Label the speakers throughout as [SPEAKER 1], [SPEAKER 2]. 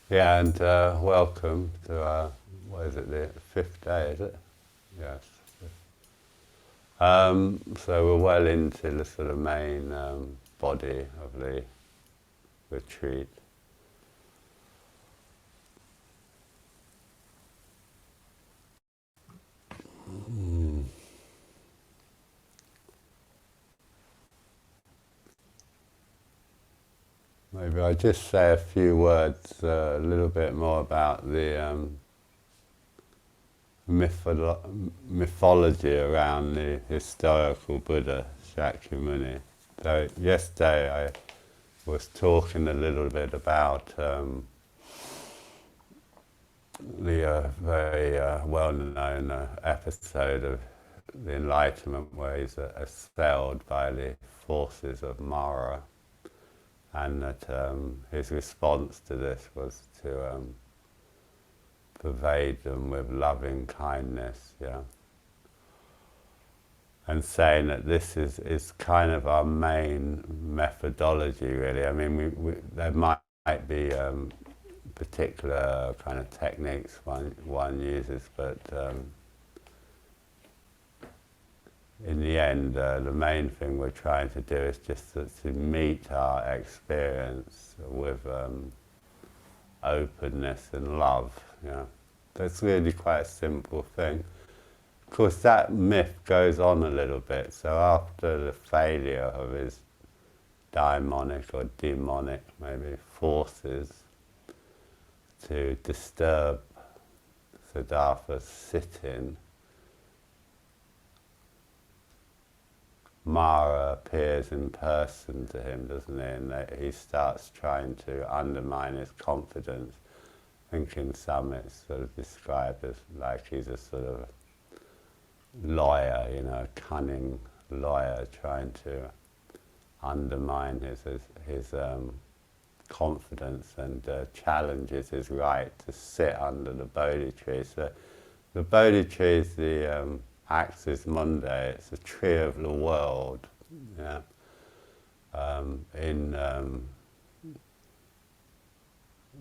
[SPEAKER 1] Yeah, and welcome to what is it, the fifth day, is it? Yes. So we're well into the sort of main body of the retreat. Maybe I just say a few words, a little bit more about the mythology around the historical Buddha Shakyamuni. So yesterday I was talking a little bit about the very well-known episode of the Enlightenment where he's assailed by the forces of Mara, and that his response to this was to pervade them with loving kindness, yeah, and saying that this is kind of our main methodology, really. I mean, there might be particular kind of techniques one uses, but in the end, the main thing we're trying to do is just to meet our experience with openness and love. Yeah, that's really quite a simple thing. Of course, that myth goes on a little bit. So after the failure of his daimonic or demonic, maybe, forces to disturb Siddhartha's sit-in, Mara appears in person to him, doesn't he? And he starts trying to undermine his confidence. I think in some it's sort of described as like he's a sort of lawyer, you know, a cunning lawyer trying to undermine his confidence and challenges his right to sit under the Bodhi tree. So the Bodhi tree is the Axis Mundi. It's a tree of the world. Yeah. In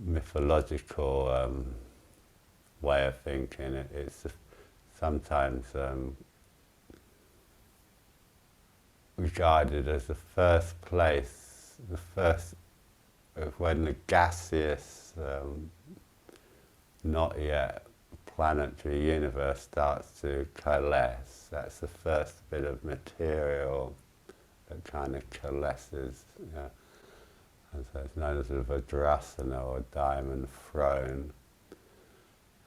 [SPEAKER 1] mythological way of thinking, it's sometimes regarded as the first place, the first of when the gaseous, not yet planetary universe starts to coalesce. That's the first bit of material that kind of coalesces. Yeah. And so it's known as a Vajrasana or diamond throne.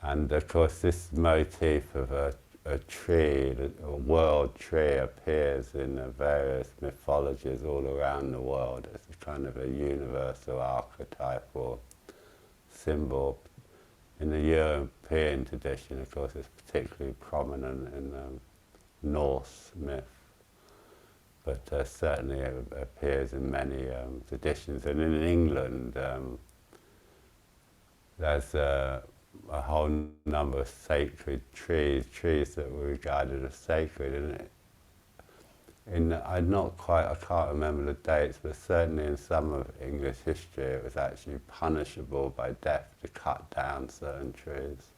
[SPEAKER 1] And of course, this motif of a tree, a world tree, appears in various mythologies all around the world. It's a kind of a universal archetype or symbol. In the European tradition, of course, it's particularly prominent in Norse myth, but certainly it appears in many traditions. And in England, there's a whole number of sacred trees that were regarded as sacred. And I can't remember the dates, but certainly in some of English history it was actually punishable by death to cut down certain trees,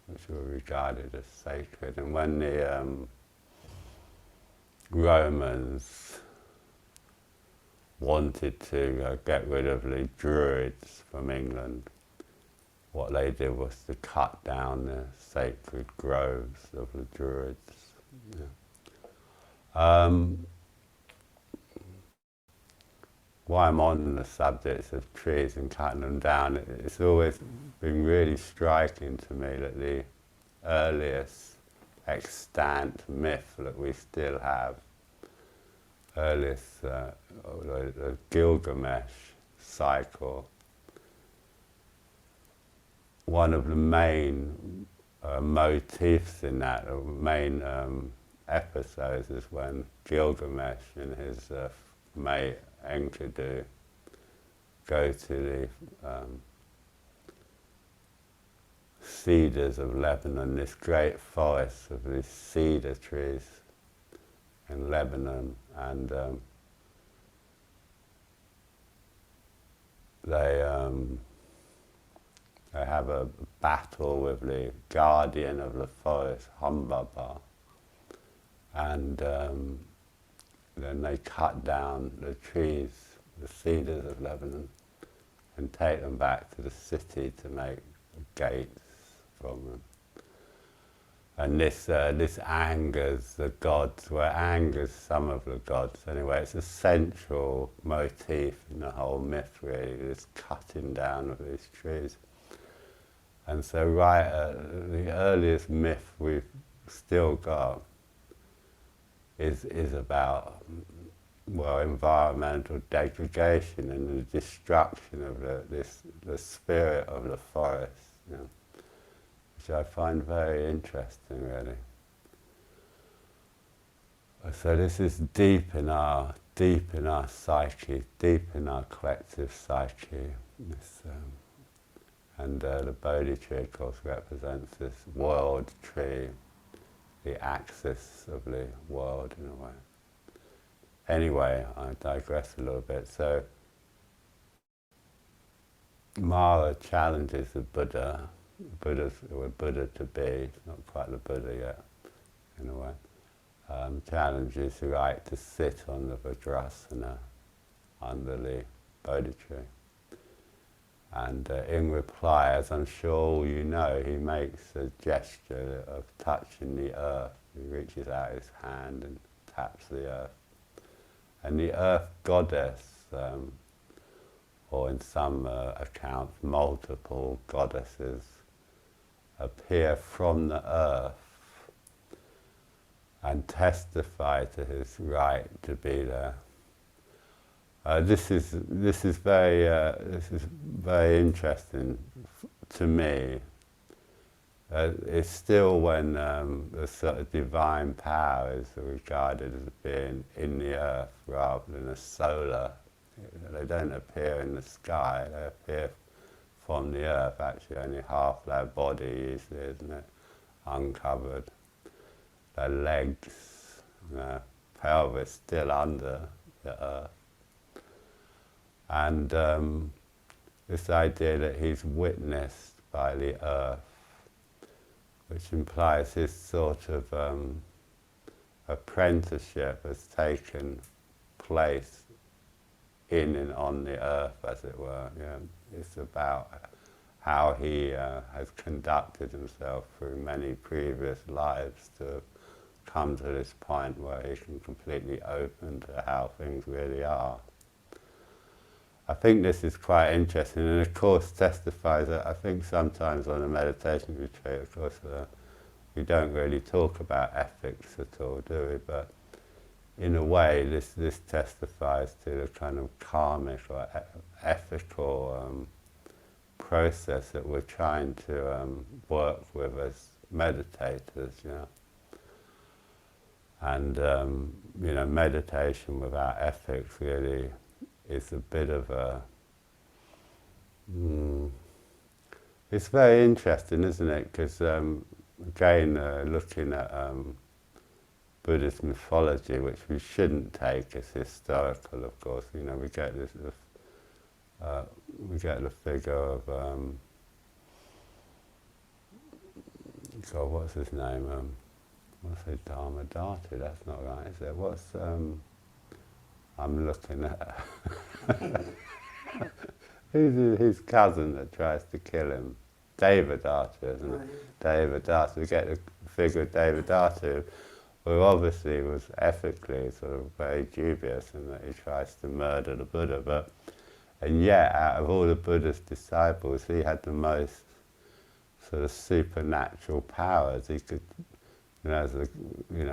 [SPEAKER 1] which were regarded as sacred. And when the Romans wanted to get rid of the Druids from England, what they did was to cut down the sacred groves of the Druids. Yeah. While I'm on the subject of trees and cutting them down, it's always been really striking to me that the earliest extant myth that we still have, earliest the Gilgamesh cycle, one of the main motifs in that, or main episodes, is when Gilgamesh and his mate Enkidu go to the cedars of Lebanon, this great forest of these cedar trees in Lebanon, and they have a battle with the guardian of the forest, Humbaba, and then they cut down the trees, the cedars of Lebanon, and take them back to the city to make gates from them. And this angers the gods, well, angers some of the gods anyway. It's a central motif in the whole myth, really, this cutting down of these trees. And so the earliest myth we've still got is about, well, environmental degradation and the destruction of the spirit of the forest, you know, which I find very interesting, really. So this is deep in our psyche, deep in our collective psyche. The Bodhi tree, of course, represents this world tree, the axis of the world, in a way. Anyway, I digress a little bit. So Mara challenges the Buddha. Buddha to be, not quite the Buddha yet, in a way, challenges the right to sit on the Vajrasana under the Bodhi tree. And in reply, as I'm sure all you know, he makes a gesture of touching the earth. He reaches out his hand and taps the earth. And the earth goddess, or in some accounts, multiple goddesses, appear from the earth and testify to his right to be there. This is very interesting to me. It's still when the sort of divine power is regarded as being in the earth rather than a solar. They don't appear in the sky, they appear from the earth. Actually, only half their body usually, isn't it? Uncovered. Their legs, their pelvis still under the earth. And this idea that he's witnessed by the earth, which implies his sort of apprenticeship has taken place in and on the earth, as it were. Yeah. It's about how he has conducted himself through many previous lives to come to this point where he can completely open to how things really are. I think this is quite interesting, and of course testifies that I think sometimes on a meditation retreat, of course, we don't really talk about ethics at all, do we? But in a way, this testifies to the kind of karmic or ethical process that we're trying to work with as meditators, you know. And you know, meditation without ethics really is a bit of a... It's very interesting, isn't it? Because again, looking at Buddhist mythology, which we shouldn't take as historical, of course. You know, we get this, we get the figure of God, what's his name? What's his Dharmadhatu? That's not right, is it? What's I'm looking at who's his cousin that tries to kill him? Devadatta, isn't it? Devadatta. We get the figure of Devadatta, who obviously was ethically sort of very dubious in that he tries to murder the Buddha, and yet out of all the Buddha's disciples, he had the most sort of supernatural powers. He could, you know,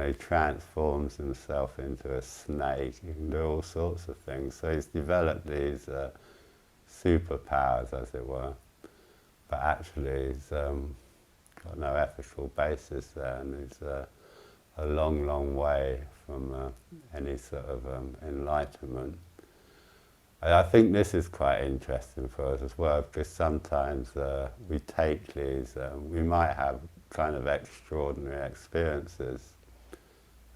[SPEAKER 1] he transforms himself into a snake. He can do all sorts of things. So he's developed these superpowers, as it were. But actually, he's got no ethical basis there, and he's a long, long way from any sort of enlightenment. And I think this is quite interesting for us as well, because sometimes we take these, we might have kind of extraordinary experiences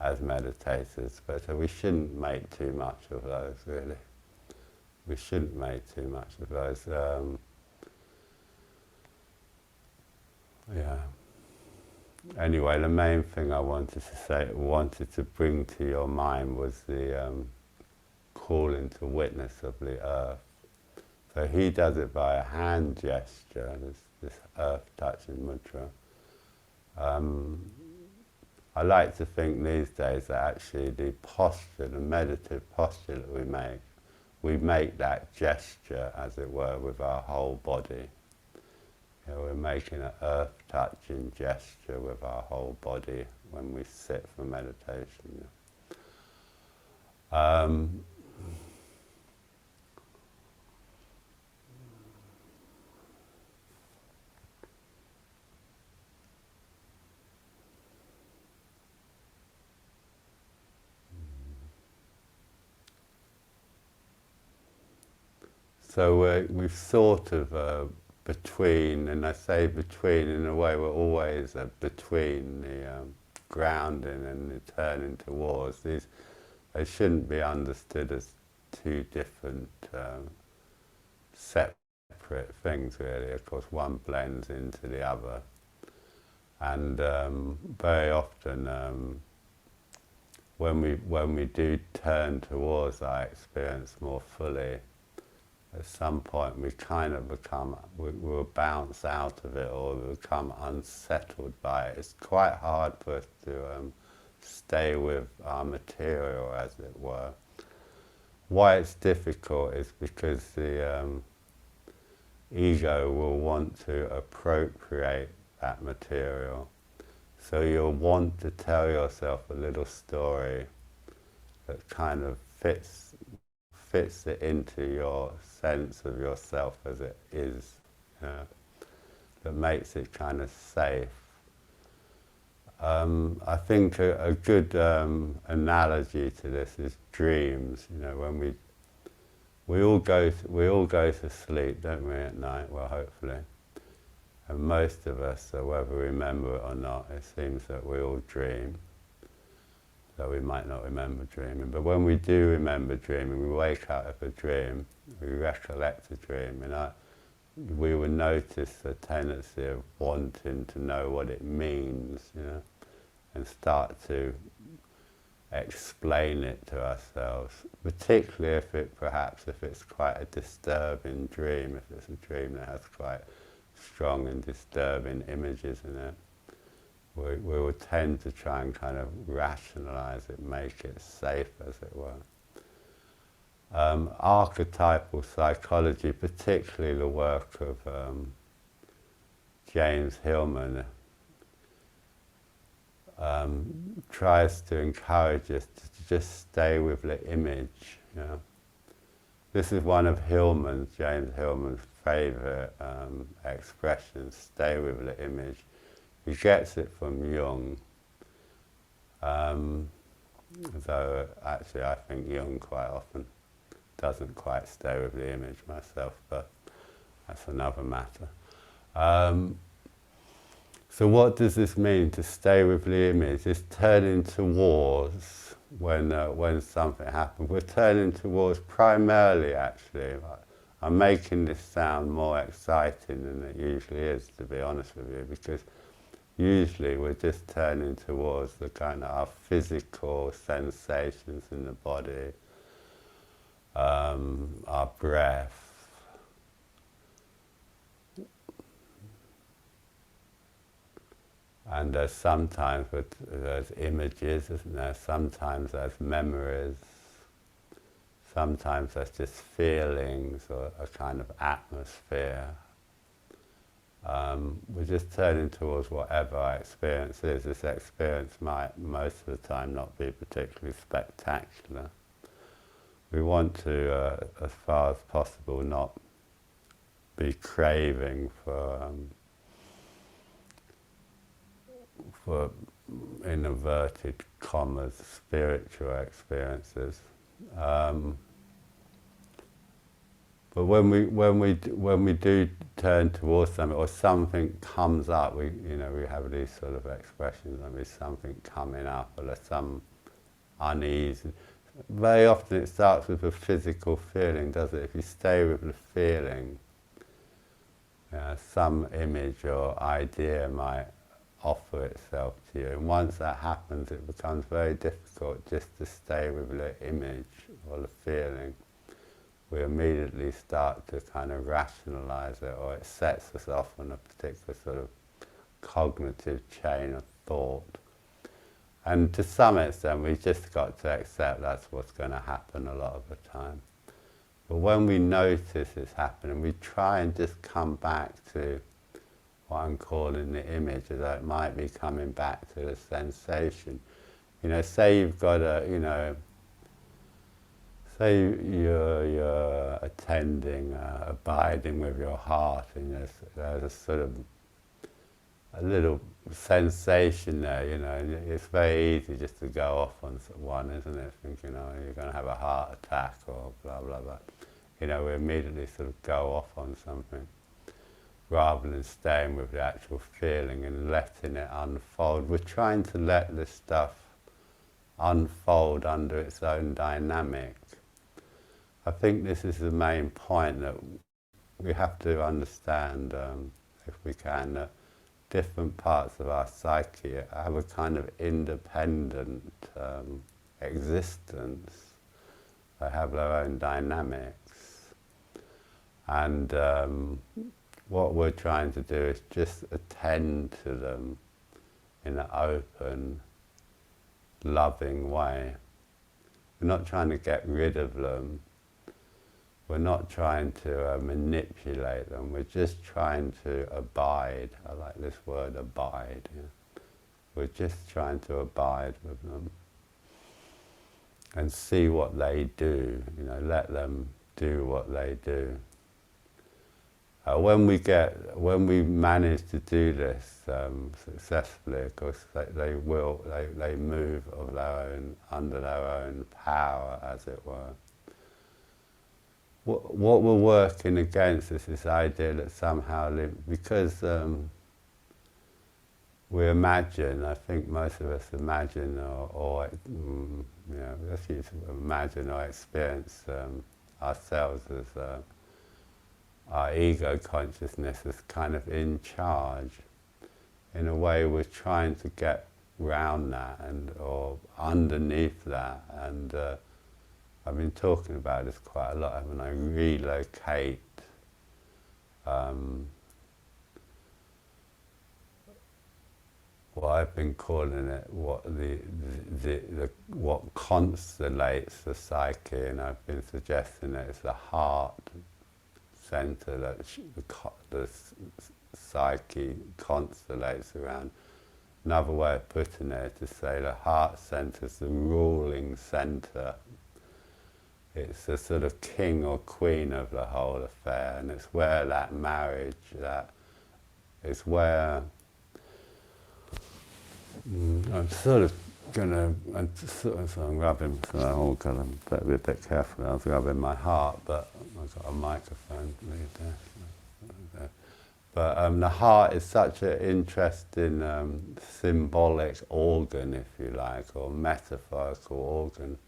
[SPEAKER 1] as meditators, but we shouldn't make too much of those, really. We shouldn't make too much of those. yeah. Anyway, the main thing I wanted to bring to your mind was the call into witness of the earth. So he does it by a hand gesture, this earth touching mudra. I like to think these days that actually the posture, the meditative posture that we make that gesture, as it were, with our whole body. You know, we're making an earth-touching gesture with our whole body when we sit for meditation. So we've sort of between, and I say between in a way, we're always between the grounding and the turning towards. These, they shouldn't be understood as two different separate things, really. Of course, one blends into the other. And very often, when we do turn towards our experience more fully, at some point we kind of we'll bounce out of it or become unsettled by it. It's quite hard for us to stay with our material, as it were. Why it's difficult is because the ego will want to appropriate that material. So you'll want to tell yourself a little story that kind of fits it into your sense of yourself as it is, you know, that makes it kind of safe. I think a good analogy to this is dreams. You know, when we all go to sleep, don't we, at night? Well, hopefully, and most of us, whether we remember it or not, it seems that we all dream. So we might not remember dreaming, but when we do remember dreaming, we wake out of a dream, we recollect a dream, and we will notice a tendency of wanting to know what it means, you know, and start to explain it to ourselves, particularly if it's quite a disturbing dream, if it's a dream that has quite strong and disturbing images in it. We will tend to try and kind of rationalize it, make it safe, as it were. Archetypal psychology, particularly the work of James Hillman, tries to encourage us to just stay with the image. You know? This is one of James Hillman's favourite expressions, stay with the image. He gets it from Jung, though actually I think Jung quite often doesn't quite stay with the image myself, but that's another matter. So what does this mean, to stay with the image? It's turning towards when something happens. We're turning towards primarily, actually, I'm making this sound more exciting than it usually is, to be honest with you, because usually we're just turning towards the kind of our physical sensations in the body, our breath, and sometimes there's images, isn't there? Sometimes there's memories, sometimes there's just feelings or a kind of atmosphere. We're just turning towards whatever our experience is. This experience might, most of the time, not be particularly spectacular. We want to, as far as possible, not be craving for in inverted commas, spiritual experiences. But when we do turn towards something, or something comes up, we have these sort of expressions. There's something coming up, or there's some unease. Very often it starts with a physical feeling, does it? If you stay with the feeling, some image or idea might offer itself to you, and once that happens it becomes very difficult just to stay with the image or the feeling. We immediately start to kind of rationalize it, or it sets us off on a particular sort of cognitive chain of thought. And to some extent we've just got to accept that's what's going to happen a lot of the time. But when we notice it's happening, we try and just come back to what I'm calling the image, as though it might be coming back to the sensation. Say you've got say you're attending, abiding with your heart, and there's a sort of a little sensation there, and it's very easy just to go off on one, isn't it? Thinking, oh, you're going to have a heart attack or blah, blah, blah. We immediately sort of go off on something, rather than staying with the actual feeling and letting it unfold. We're trying to let this stuff unfold under its own dynamic. I think this is the main point, that we have to understand, if we can, that different parts of our psyche have a kind of independent existence. They have their own dynamics. And what we're trying to do is just attend to them in an open, loving way. We're not trying to get rid of them. We're not trying to manipulate them. We're just trying to abide. I like this word, abide. Yeah? We're just trying to abide with them and see what they do. Let them do what they do. When we manage to do this successfully, of course, they move of their own, under their own power, as it were. What we're working against is this idea that somehow, because we imagine, I think most of us imagine, let's use imagine or experience ourselves as our ego consciousness is kind of in charge. In a way, we're trying to get round that or underneath that, and I've been talking about this quite a lot, haven't I? Relocate what I've been calling it, what what constellates the psyche, and I've been suggesting that it's the heart center that the psyche constellates around. Another way of putting it is to say the heart center is the ruling center. It's the sort of king or queen of the whole affair, and it's where that marriage, it's where I'm sort of I'm rubbing, so I'm going to be a bit careful. I was rubbing my heart, but I've got a microphone there. But the heart is such an interesting symbolic organ, if you like, or metaphorical organ.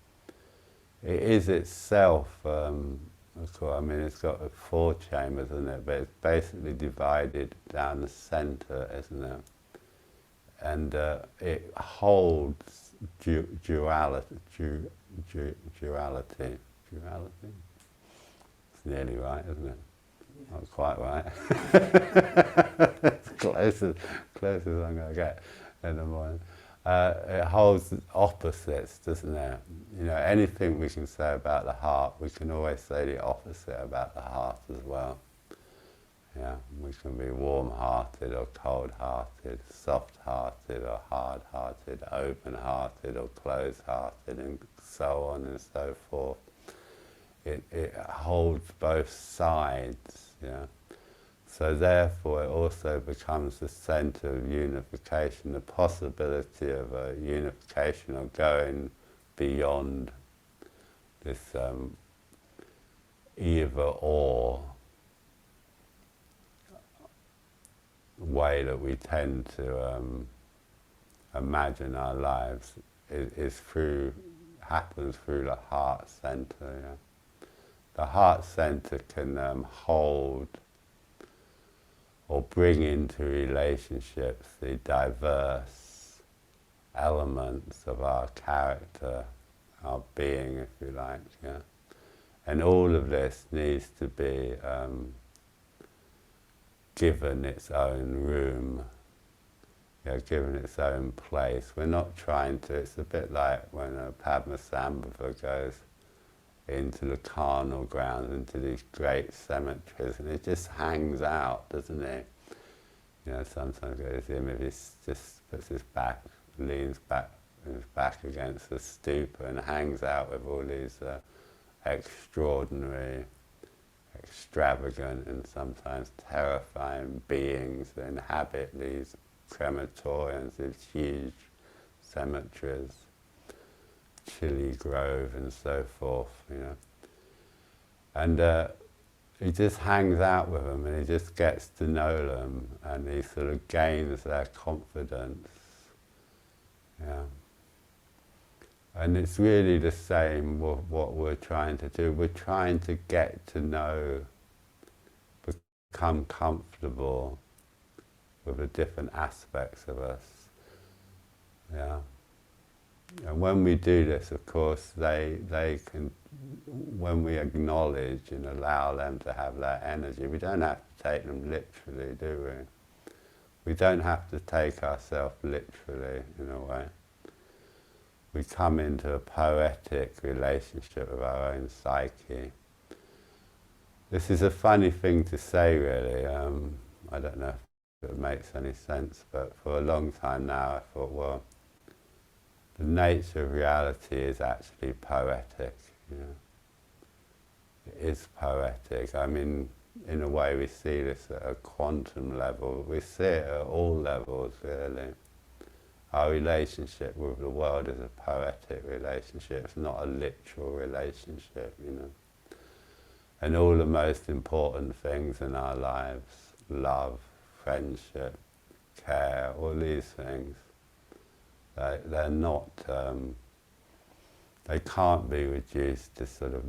[SPEAKER 1] It is itself, it's got 4 chambers, isn't it? But it's basically divided down the center, isn't it? And it holds duality. Duality. It's nearly right, isn't it? Yeah. Not quite right. It's close as I'm going to get in the morning. It holds opposites, doesn't it? Anything we can say about the heart, we can always say the opposite about the heart as well. Yeah, we can be warm-hearted or cold-hearted, soft-hearted or hard-hearted, open-hearted or closed-hearted, and so on and so forth. It holds both sides, yeah. So therefore it also becomes the center of unification, the possibility of a unification or going beyond this either-or way that we tend to imagine our lives happens through the heart center. Yeah? The heart center can hold or bring into relationships the diverse elements of our character, our being, if you like, yeah. And all of this needs to be given its own room, given its own place. We're not trying to, it's a bit like when a Padmasambhava goes into the carnal grounds, into these great cemeteries, and it just hangs out, doesn't it? Sometimes goes in if he just puts his back, leans back, his back against the stupa and hangs out with all these extraordinary, extravagant and sometimes terrifying beings that inhabit these crematoriums, these huge cemeteries, Chili Grove and so forth, And he just hangs out with them and he just gets to know them and he sort of gains their confidence. Yeah. And it's really the same with what we're trying to do. We're trying to get to know, become comfortable with the different aspects of us. Yeah. And when we do this, of course, they can, when we acknowledge and allow them to have that energy, we don't have to take them literally, do we? We don't have to take ourselves literally, in a way. We come into a poetic relationship with our own psyche. This is a funny thing to say, really. I don't know if it makes any sense, but for a long time now I thought, well, the nature of reality is actually poetic. It is poetic. I mean, in a way we see this at a quantum level. We see it at all levels, really. Our relationship with the world is a poetic relationship. It's not a literal relationship, And all the most important things in our lives, love, friendship, care, all these things, they're not, they can't be reduced to sort of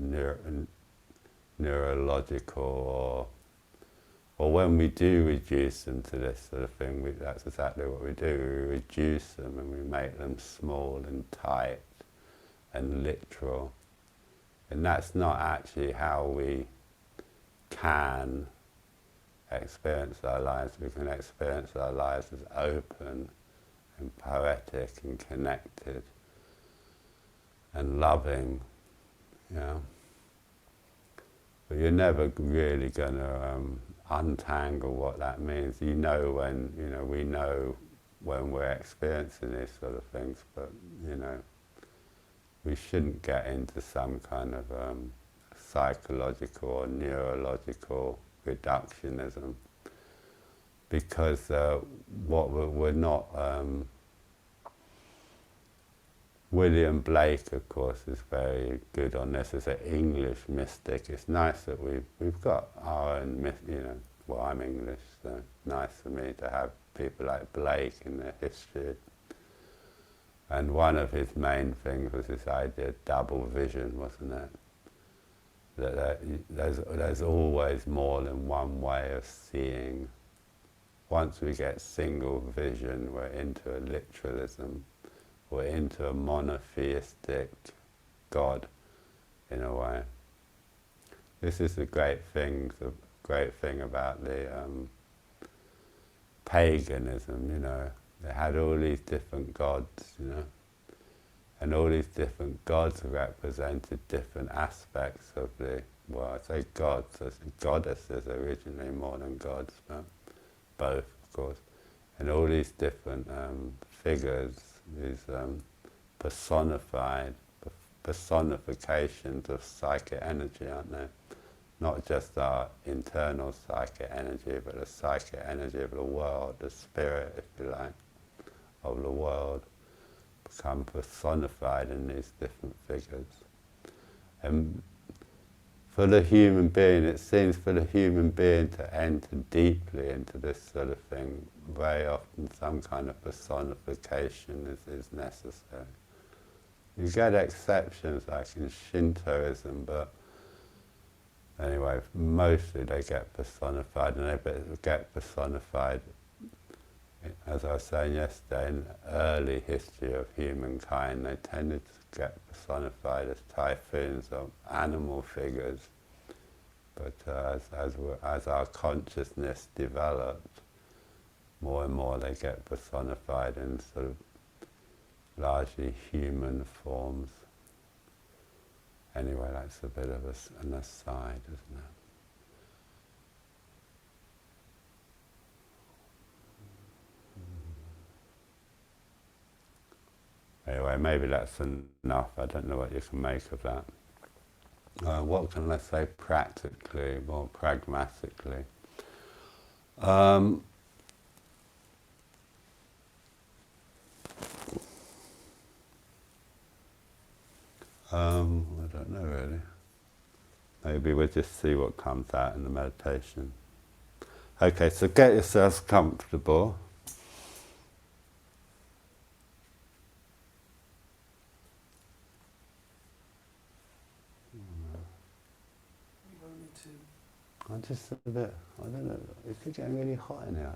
[SPEAKER 1] neurological or when we do reduce them to this sort of thing, that's exactly what we do. We reduce them and we make them small and tight and literal. And that's not actually how we can experience our lives. We can experience our lives as open and poetic and connected and loving, But you're never really going to untangle what that means. We know when we're experiencing these sort of things, but, we shouldn't get into some kind of psychological or neurological reductionism, because what we're not... William Blake, of course, is very good on this as an English mystic. It's nice that we've got our own, well, I'm English, so nice for me to have people like Blake in their history. And one of his main things was this idea of double vision, wasn't it? That there's always more than one way of seeing. Once we get single vision, we're into a literalism. We're into a monotheistic God, in a way. This is the great thing about the paganism, They had all these different gods, and all these different gods represented different aspects of I say gods, as goddesses originally more than gods, but both, of course. And all these different figures, these personifications of psychic energy, aren't they? Not just our internal psychic energy, but the psychic energy of the world, the spirit, if you like, of the world, become personified in these different figures. And for the human being, it seems for the human being to enter deeply into this sort of thing, very often some kind of personification is necessary. You get exceptions like in Shintoism, but Anyway, mostly they get personified, and they get personified, as I was saying yesterday, in early history of humankind, they tended to get personified as typhoons or animal figures. But as our consciousness developed, more and more they get personified in sort of largely human forms. Anyway, that's a bit of an aside, isn't it? Anyway, maybe that's enough. I don't know what you can make of that. What can I say practically, more pragmatically? I don't know really. Maybe we'll just see what comes out in the meditation. Okay, so get yourselves comfortable. I'm just a bit, I don't know, is it getting really hot in here?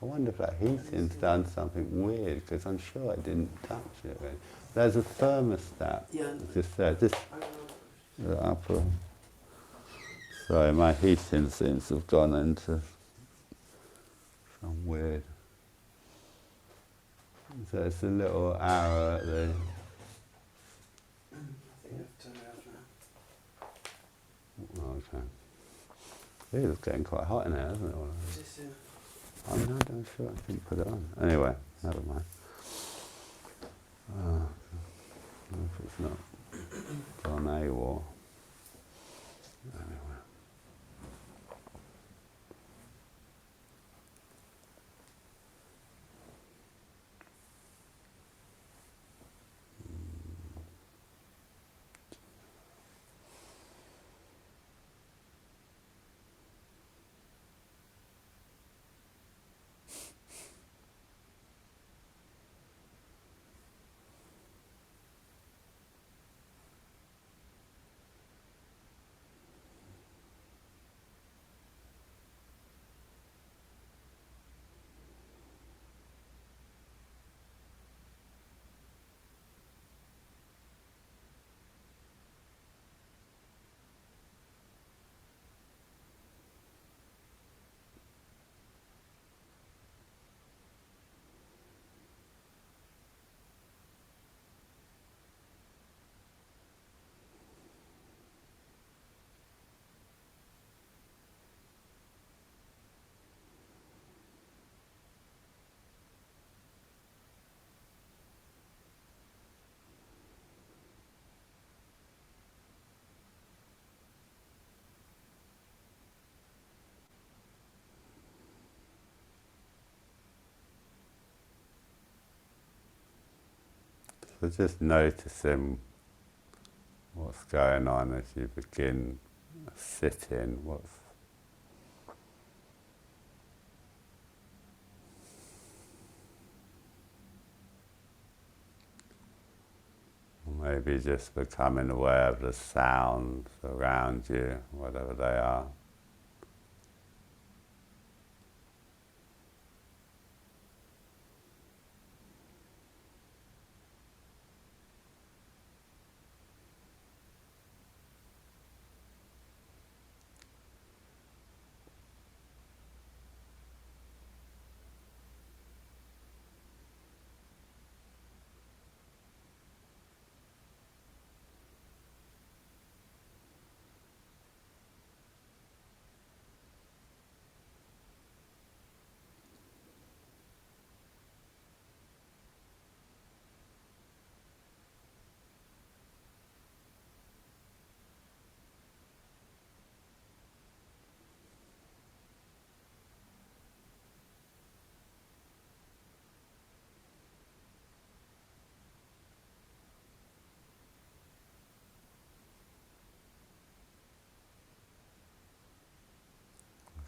[SPEAKER 1] I wonder if that heating's done something weird, because I'm sure I didn't touch it really. There's a thermostat, just there, just the upper. Sorry, my heating seems to have gone into some weird. So it's a little arrow at the.
[SPEAKER 2] I think I've turned it off now.
[SPEAKER 1] Oh, okay. It's getting quite hot in here, isn't it?
[SPEAKER 2] Is this,
[SPEAKER 1] I'm not sure I didn't put it on. Anyway, never mind. If it's not gone AWOL. Anyway. So just noticing what's going on as you begin sitting, maybe just becoming aware of the sounds around you, whatever they are.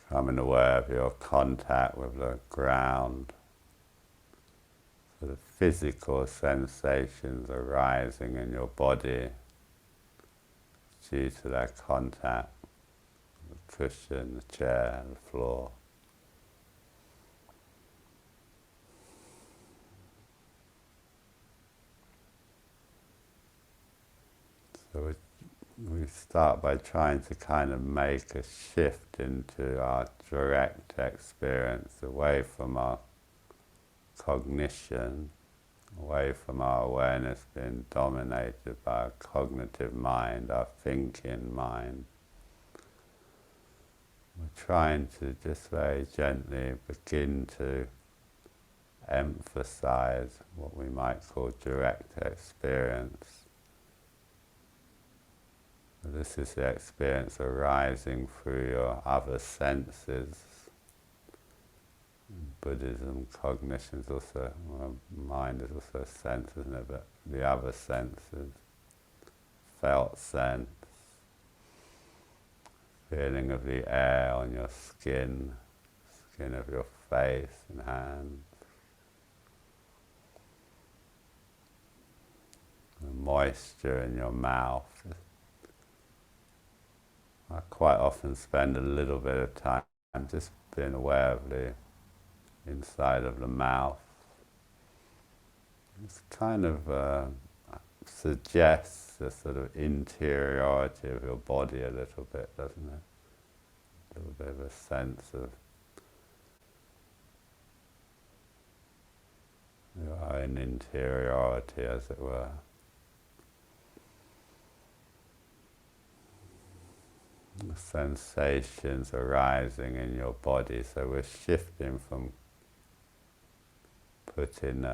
[SPEAKER 1] Becoming aware of your contact with the ground, so the physical sensations arising in your body due to that contact. cushion, the chair, the floor. So we start by trying to kind of make a shift into our direct experience, away from our cognition, away from our awareness being dominated by our cognitive mind, our thinking mind. We're trying to just very gently begin to emphasize what we might call direct experience. This is the experience arising through your other senses. In Buddhism, cognition is also, well, mind is also a sense, isn't it? But the other senses, felt sense, feeling of the air on your skin, skin of your face and hands, the moisture in your mouth. I quite often spend a little bit of time just being aware of the inside of the mouth. It's kind of suggests a sort of interiority of your body a little bit, doesn't it? A little bit of a sense of your own interiority, as it were. The sensations arising in your body, so we're shifting from putting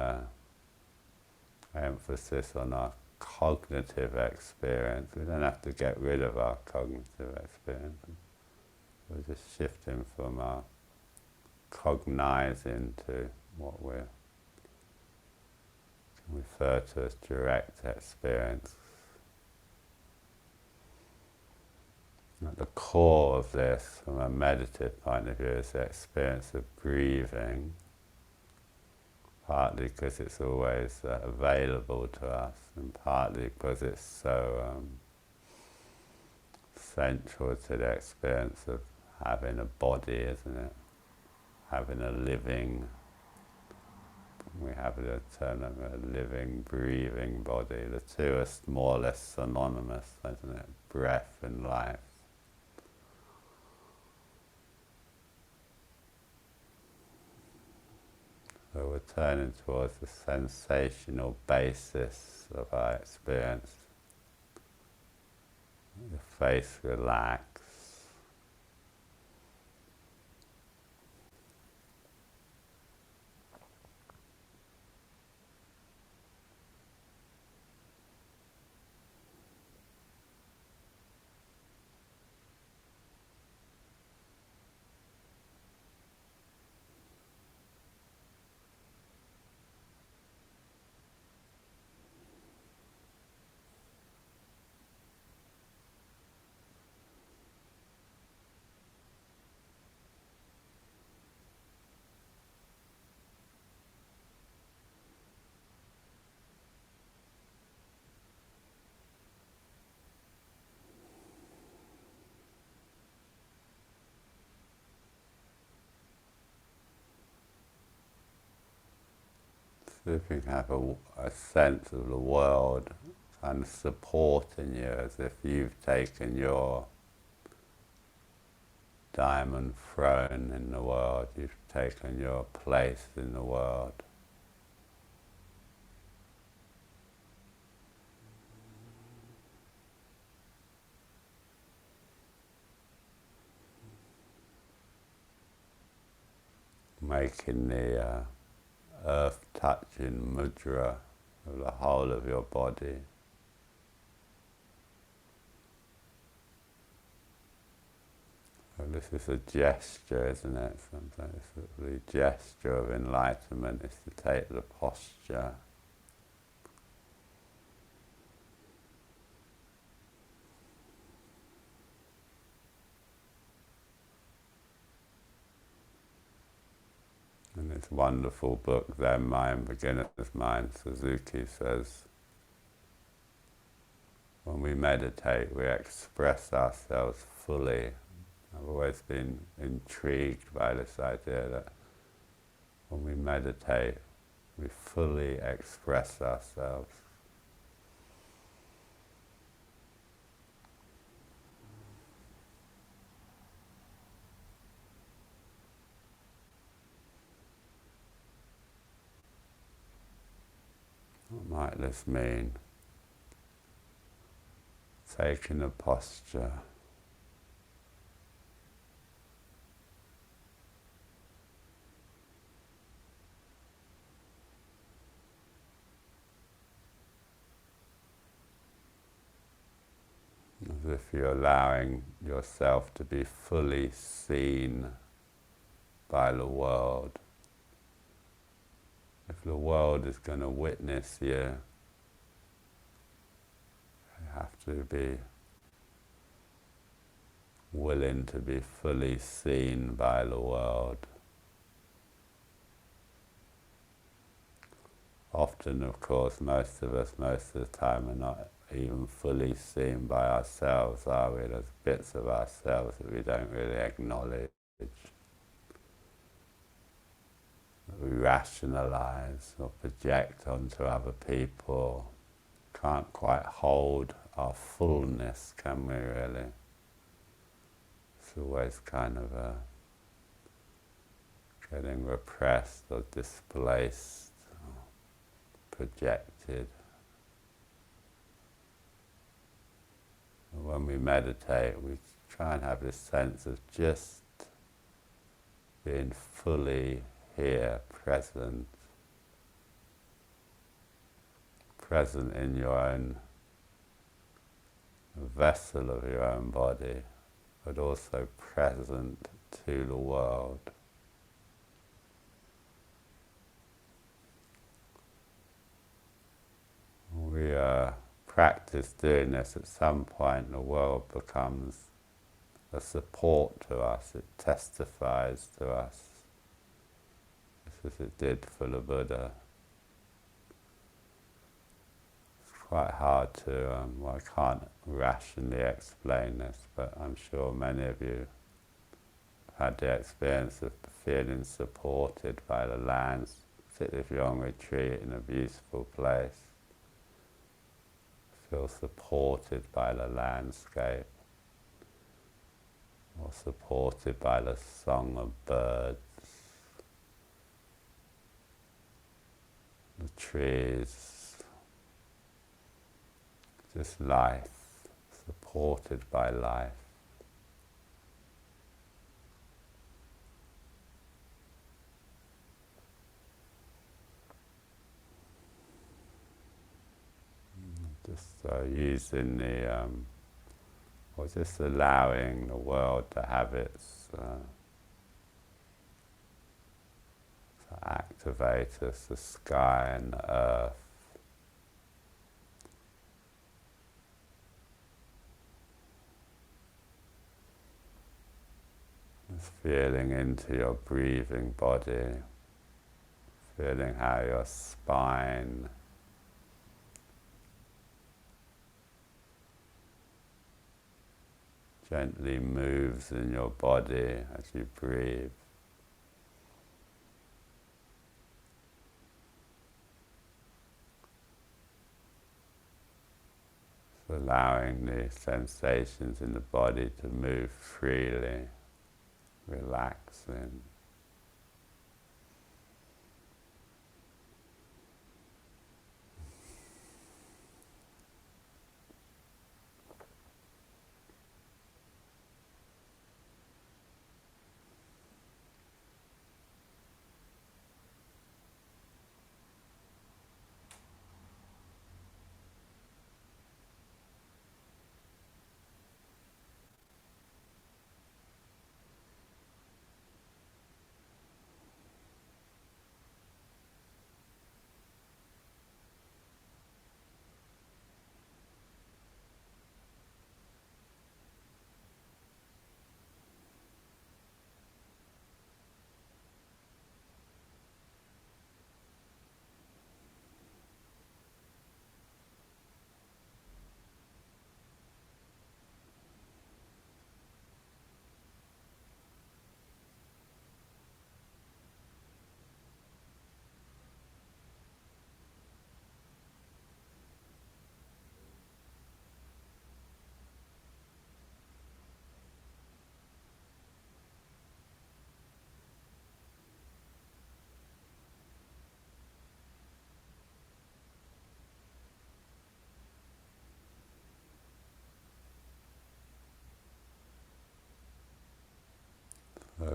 [SPEAKER 1] emphasis on our cognitive experience. We don't have to get rid of our cognitive experience. We're just shifting from our cognizing to what we refer to as direct experience. At the core of this, from a meditative point of view, is the experience of breathing, partly because it's always available to us, and partly because it's so central to the experience of having a body, isn't it? Having a living, we have the term of a living, breathing body. The two are more or less synonymous, isn't it? Breath and life. So we're turning towards the sensational basis of our experience. Your face relax. So if you have a sense of the world kind of supporting you, as if you've taken your diamond throne in the world, you've taken your place in the world. Making the earth-touching mudra of the whole of your body. So this is a gesture, isn't it? Sometimes the gesture of enlightenment is to take the posture. In this wonderful book, Zen Mind, Beginner's Mind, Suzuki says, when we meditate, we express ourselves fully I've always been intrigued by this idea that when we meditate, we fully express ourselves. What might this mean? Taking a posture. As if you're allowing yourself to be fully seen by the world. If the world is going to witness you, you have to be willing to be fully seen by the world. Often, of course, most of us, most of the time, are not even fully seen by ourselves, are we? There's bits of ourselves that we don't really acknowledge, that we rationalize or project onto other people. Can't quite hold our fullness, can we really? It's always kind of getting repressed or displaced, or projected. And when we meditate, we try and have this sense of just being fully here, present in your own vessel of your own body, but also present to the world. We practice doing this. At some point the world becomes a support to us, it testifies to us, just as it did for the Buddha. It's quite hard to, well, I can't rationally explain this, but I'm sure many of you had the experience of feeling supported by the lands, particularly if you're on retreat in a beautiful place. Feel supported by the landscape, or supported by the song of birds, the trees, just life, supported by life. Just using the, or just allowing the world to have its, to activate us, the sky and the earth. Just feeling into your breathing body, feeling how your spine gently moves in your body as you breathe. So allowing the sensations in the body to move freely, relaxing.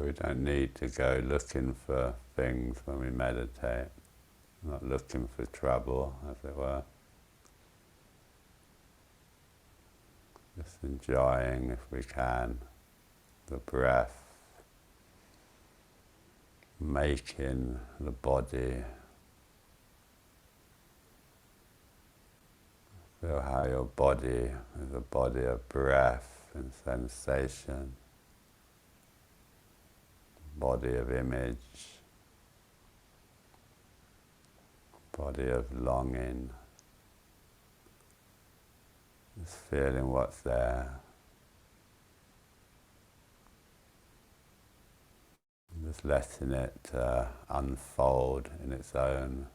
[SPEAKER 1] we don't need to go looking for things when we meditate, not looking for trouble, as it were. Just enjoying, if we can, the breath, making the body. Feel how your body is a body of breath and sensation, body of image, body of longing. Just feeling what's there. Just letting it unfold in its own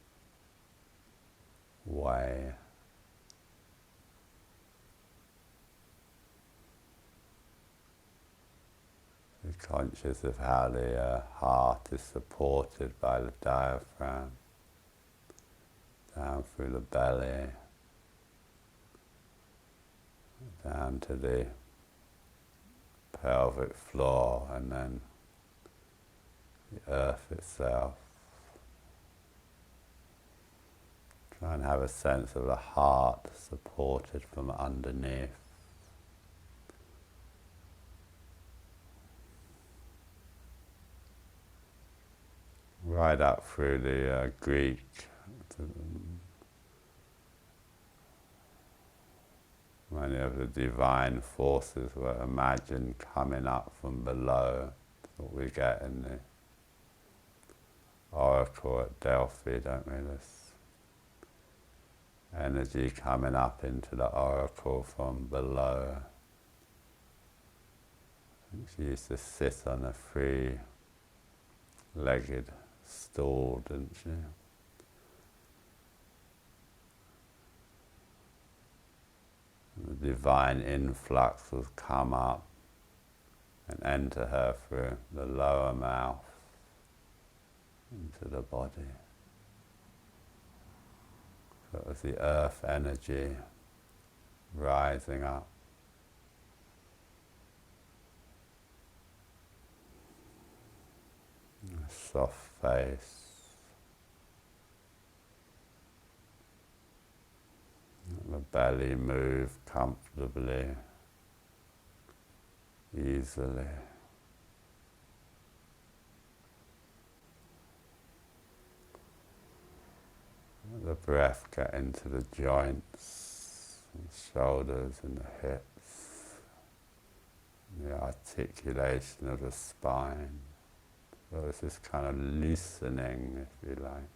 [SPEAKER 1] way. Be conscious of how the heart is supported by the diaphragm, down through the belly, down to the pelvic floor, and then the earth itself. Try and have a sense of the heart supported from underneath. Right up through the Greek, many of the divine forces were imagined coming up from below. That's what we get in the oracle at Delphi, don't we? This energy coming up into the oracle from below. She used to sit on a three-legged stool, didn't she? The divine influx would come up and enter her through the lower mouth into the body. So it was the earth energy rising up. A soft face. The belly move comfortably, easily. The breath get into the joints, the shoulders and the hips, the articulation of the spine. So it's this kind of loosening, if you like.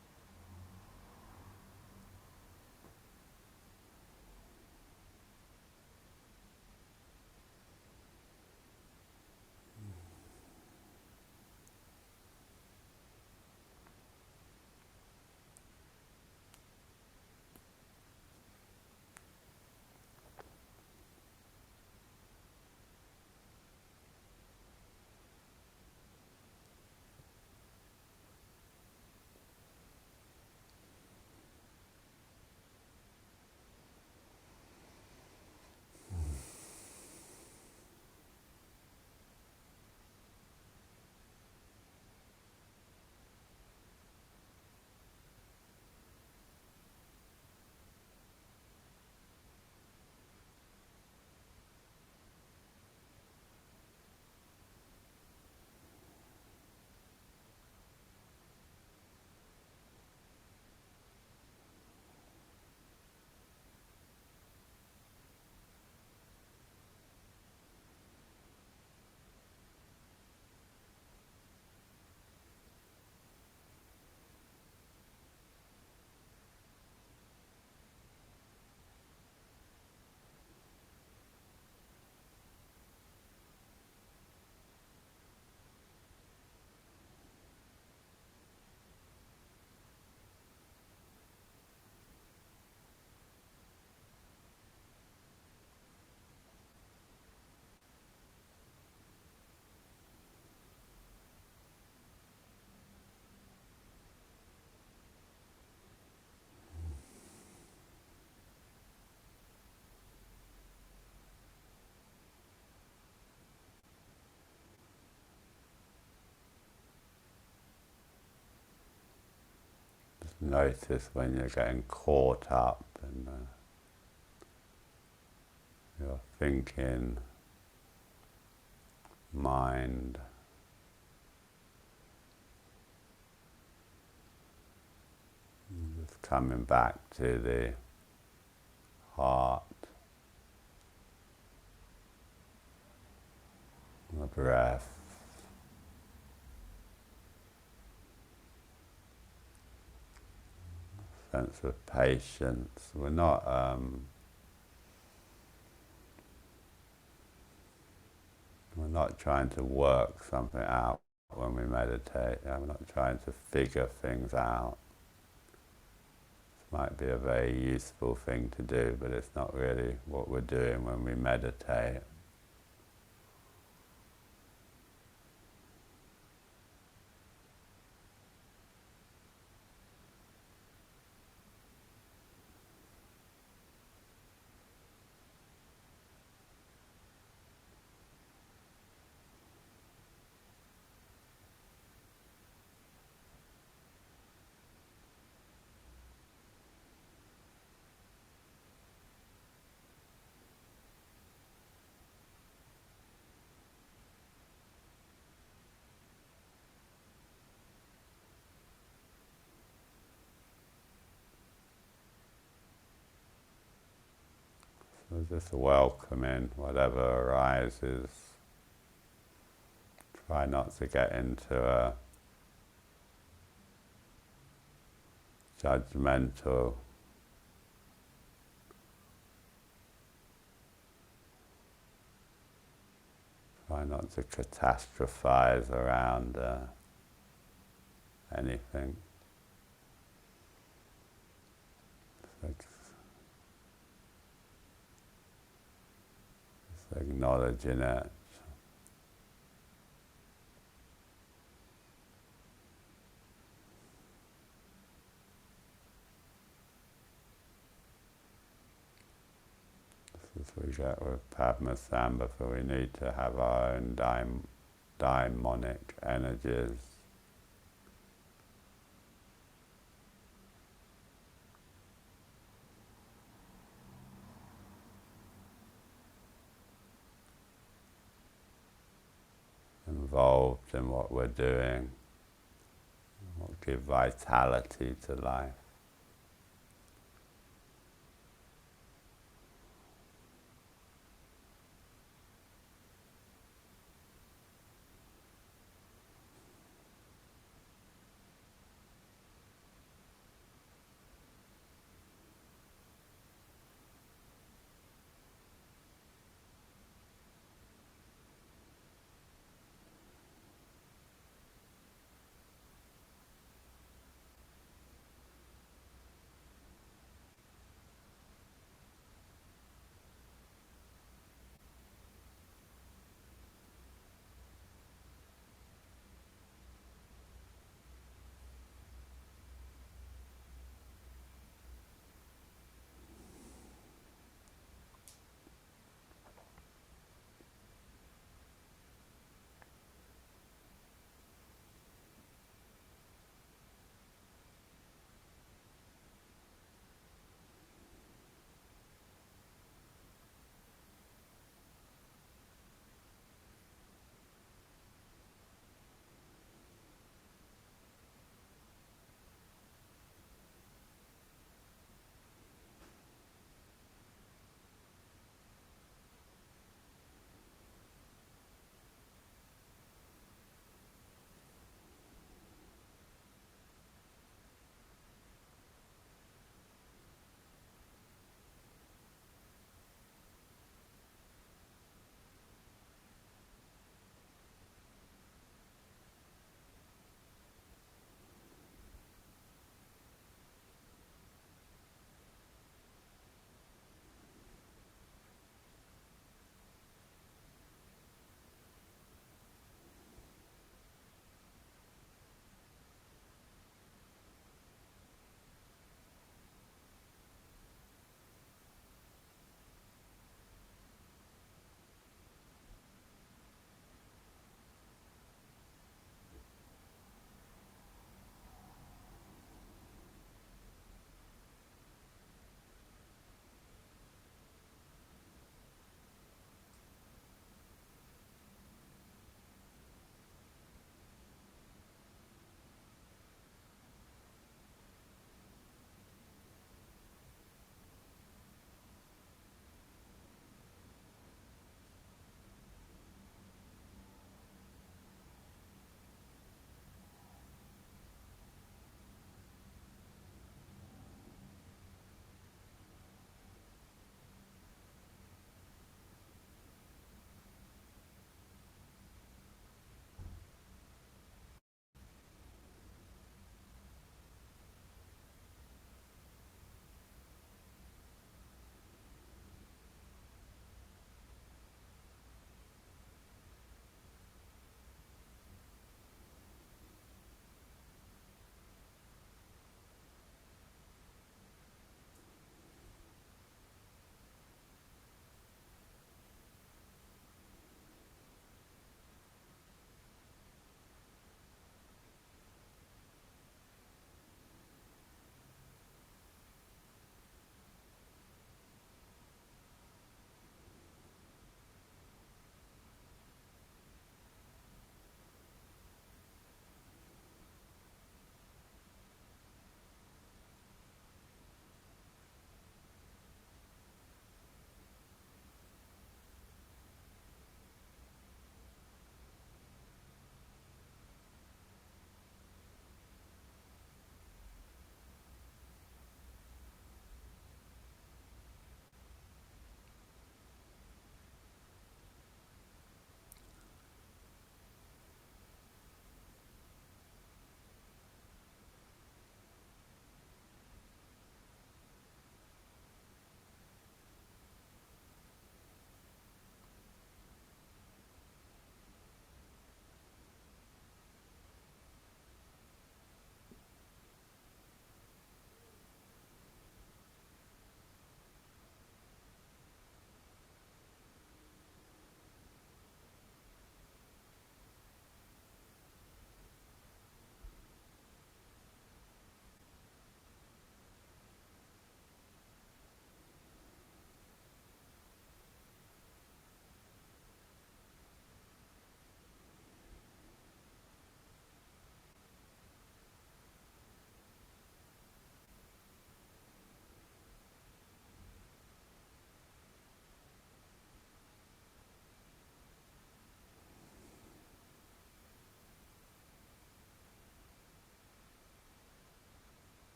[SPEAKER 1] notice when you're getting caught up in your thinking mind. Just coming back to the heart, the breath. Sense of patience. We're not trying to work something out when we meditate. We're not trying to figure things out. This might be a very useful thing to do, but it's not really what we're doing when we meditate. So just welcoming whatever arises. Try not to get into a judgmental try not to catastrophize around anything. Just acknowledging it. As we get with Padmasambhava, we need to have our own daimonic energies. Involved in what we're doing, what give vitality to life.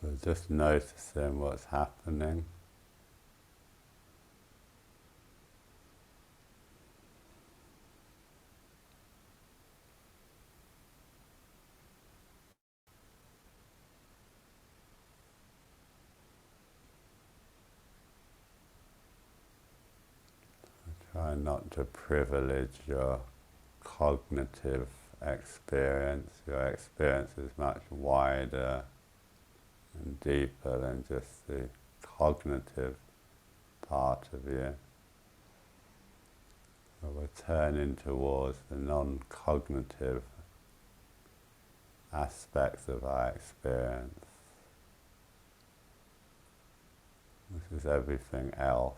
[SPEAKER 1] So just noticing what's happening. Try not to privilege your cognitive experience. Your experience is much wider and deeper than just the cognitive part of you. So we're turning towards the non-cognitive aspects of our experience, which is everything else.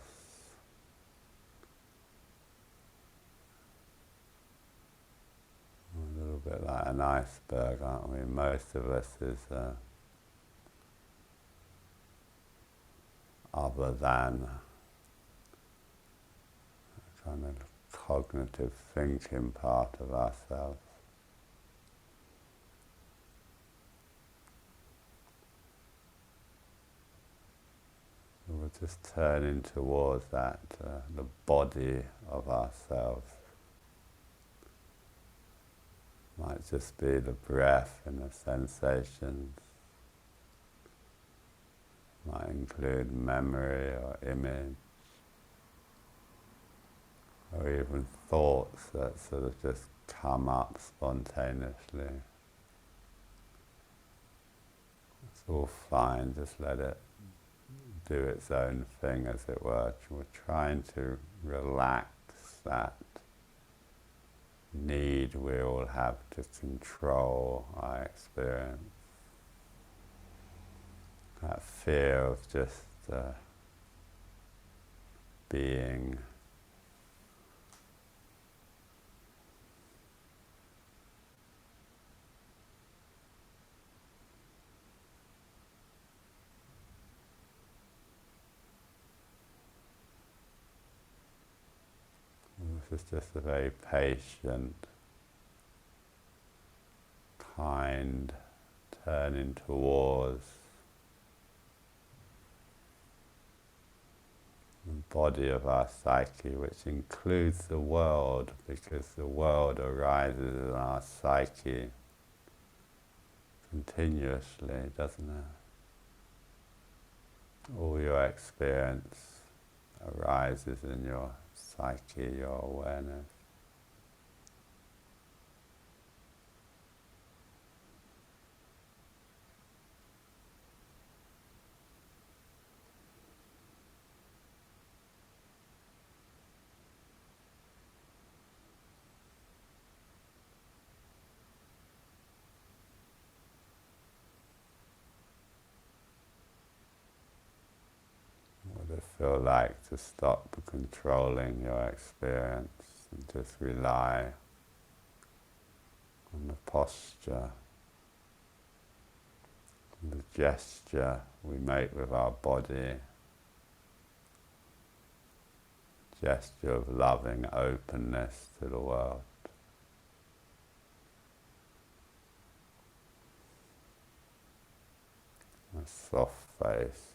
[SPEAKER 1] A little bit like an iceberg, aren't we? Most of us is other than a kind of cognitive thinking part of ourselves. So we're just turning towards that, the body of ourselves. Might just be the breath and the sensations. Might include memory or image, or even thoughts that sort of just come up spontaneously. It's all fine, just let it do its own thing, as it were. We're trying to relax that need we all have to control our experience. That fear of just being. This is just a very patient, kind turning towards the body of our psyche, which includes the world, because the world arises in our psyche continuously, doesn't it? All your experience arises in your psyche, your awareness. What does it feel like to stop controlling your experience and just rely on the posture, on the gesture we make with our body, gesture of loving openness to the world. A soft face.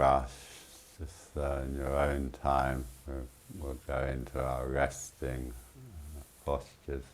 [SPEAKER 1] rush, just in your own time. We'll go into our resting postures.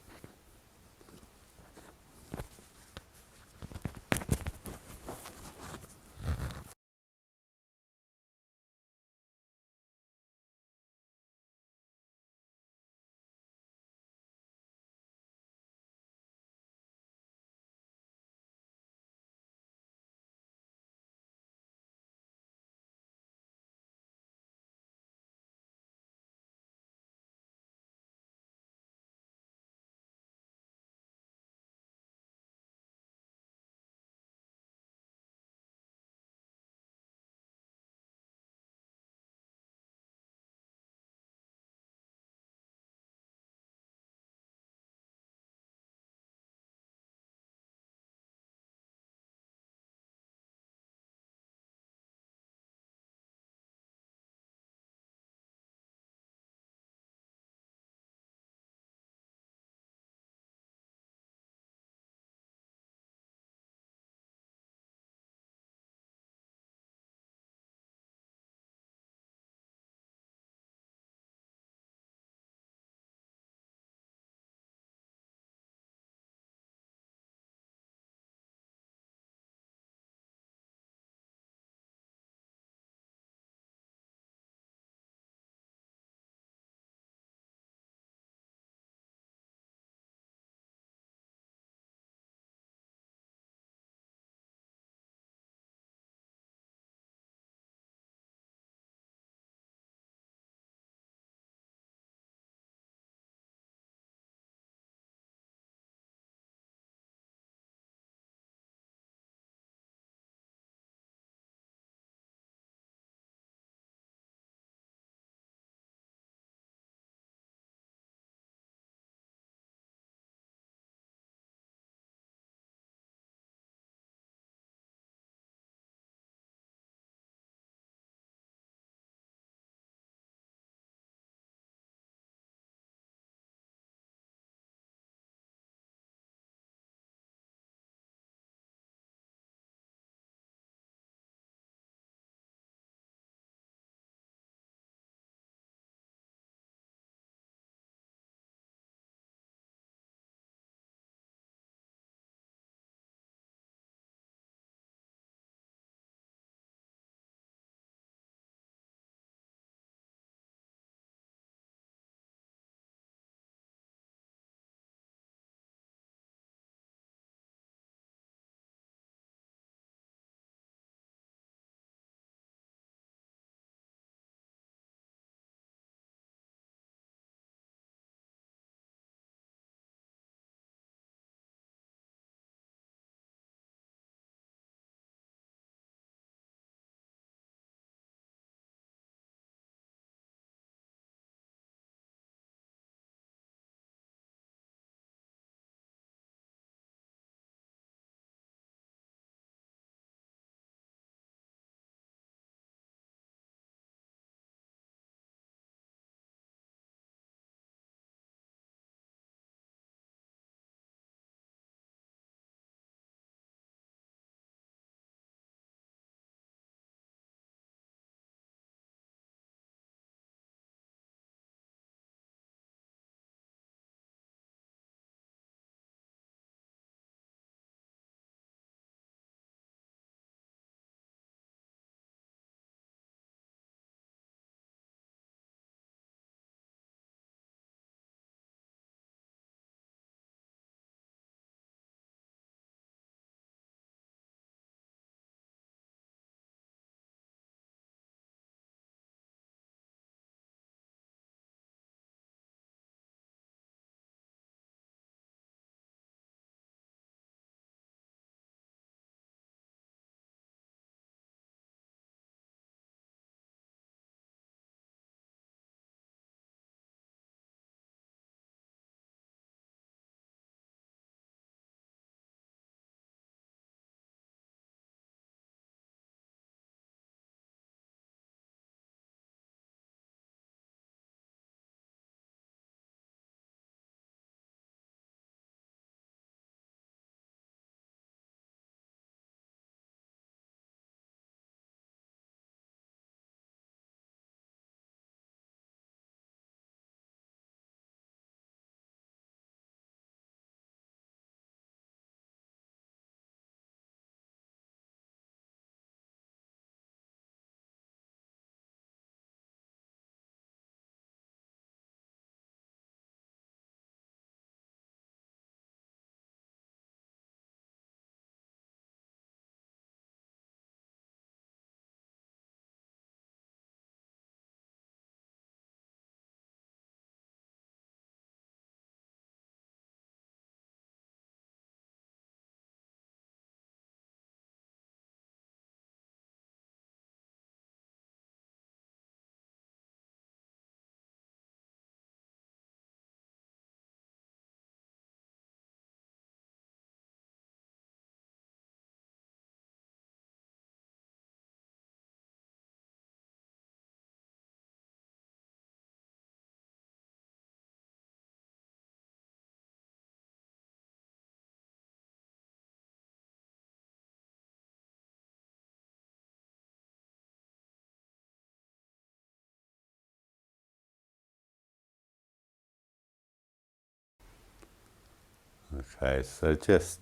[SPEAKER 1] Okay, so just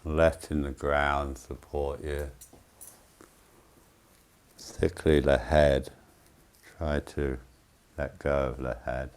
[SPEAKER 1] letting the ground support you, particularly the head. Try to let go of the head.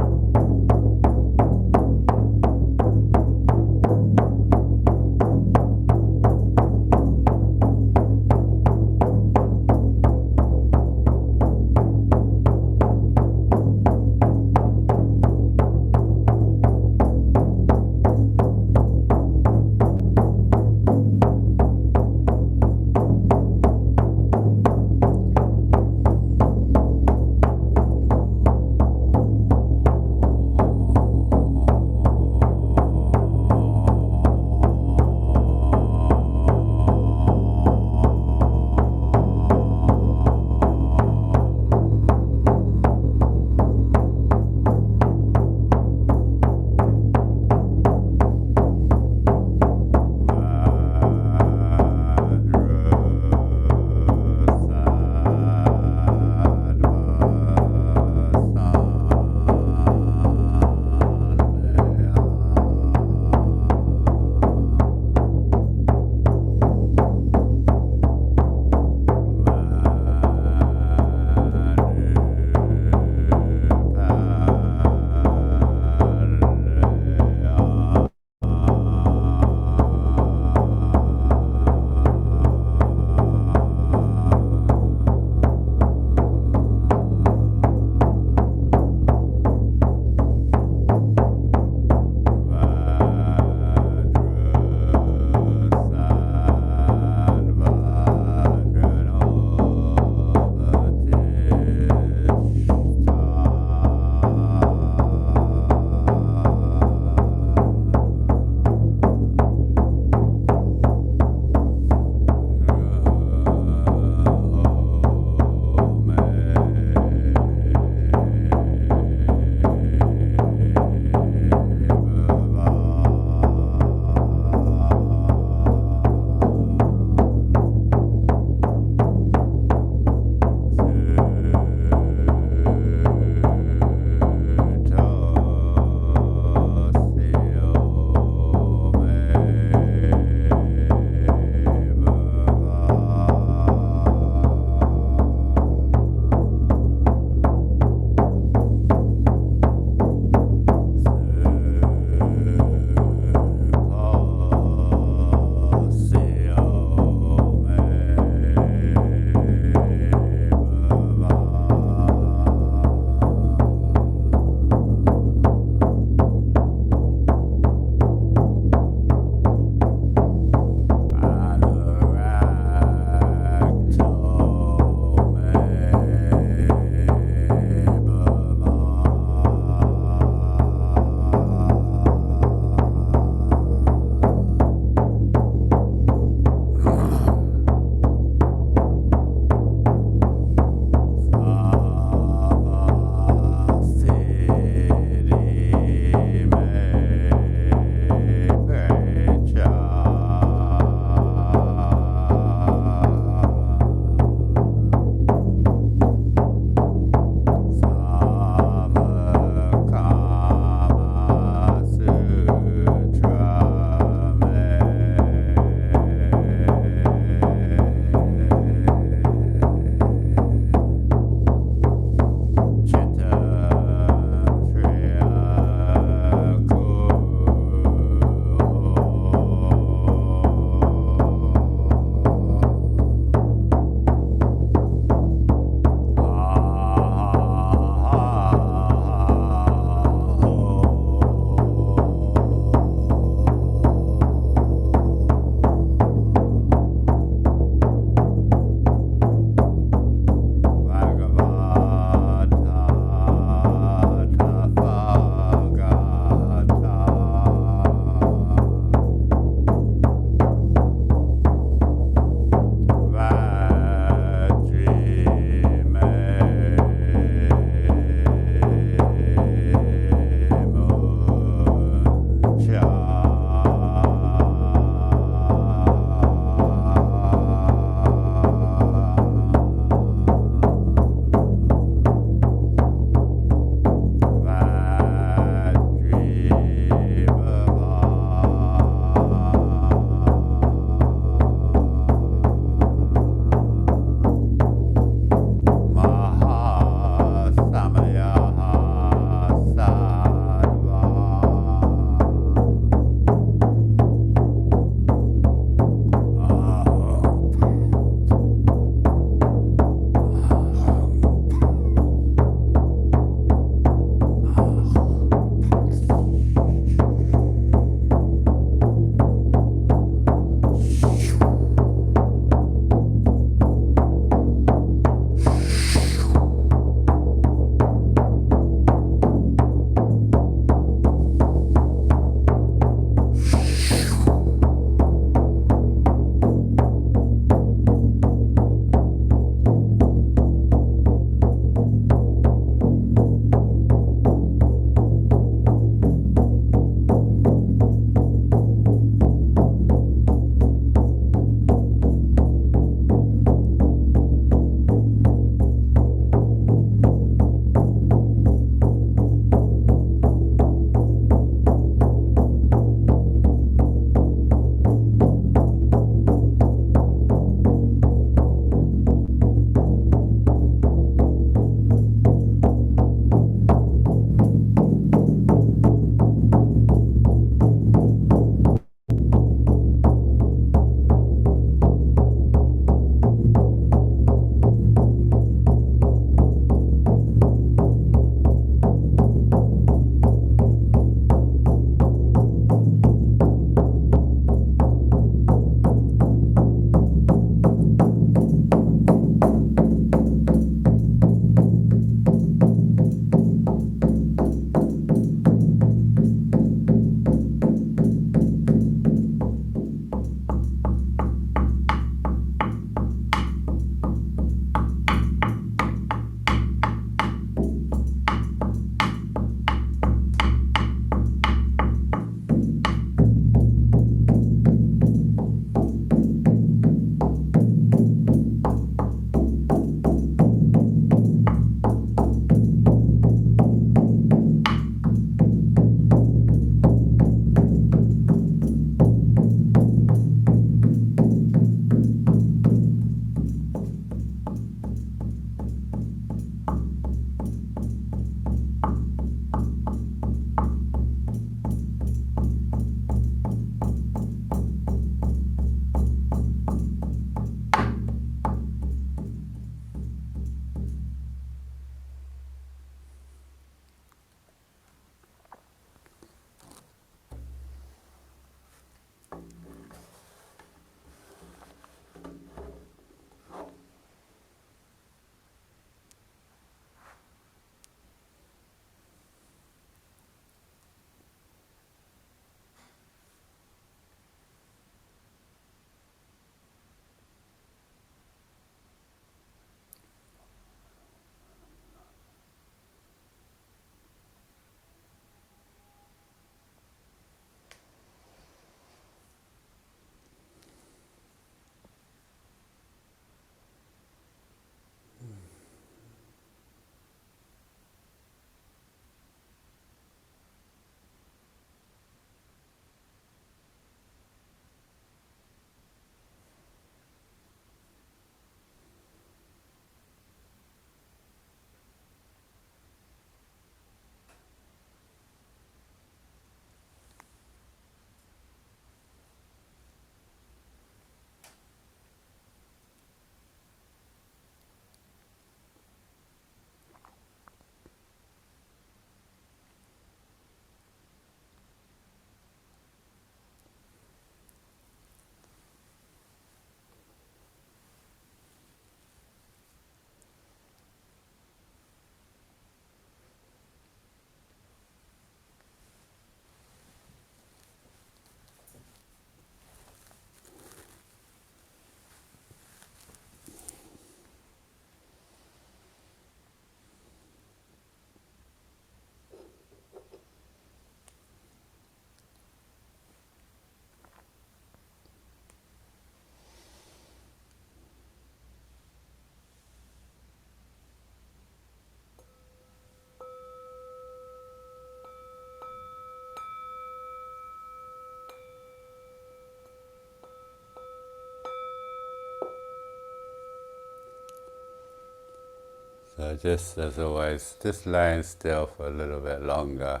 [SPEAKER 1] So just as always, just laying still for a little bit longer,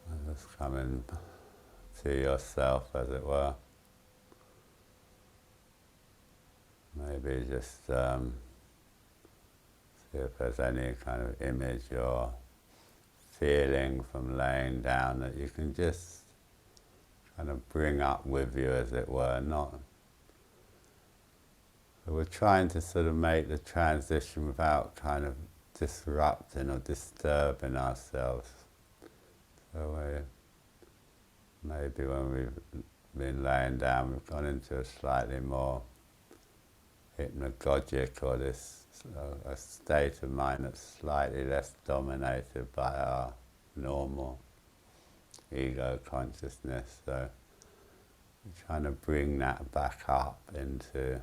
[SPEAKER 1] and just coming to yourself, as it were. Maybe just see if there's any kind of image or feeling from laying down that you can just kind of bring up with you, as it were. Not. We're trying to sort of make the transition without kind of disrupting or disturbing ourselves. So maybe when we've been laying down, we've gone into a slightly more hypnagogic, or this a state of mind that's slightly less dominated by our normal ego consciousness. So we're trying to bring that back up into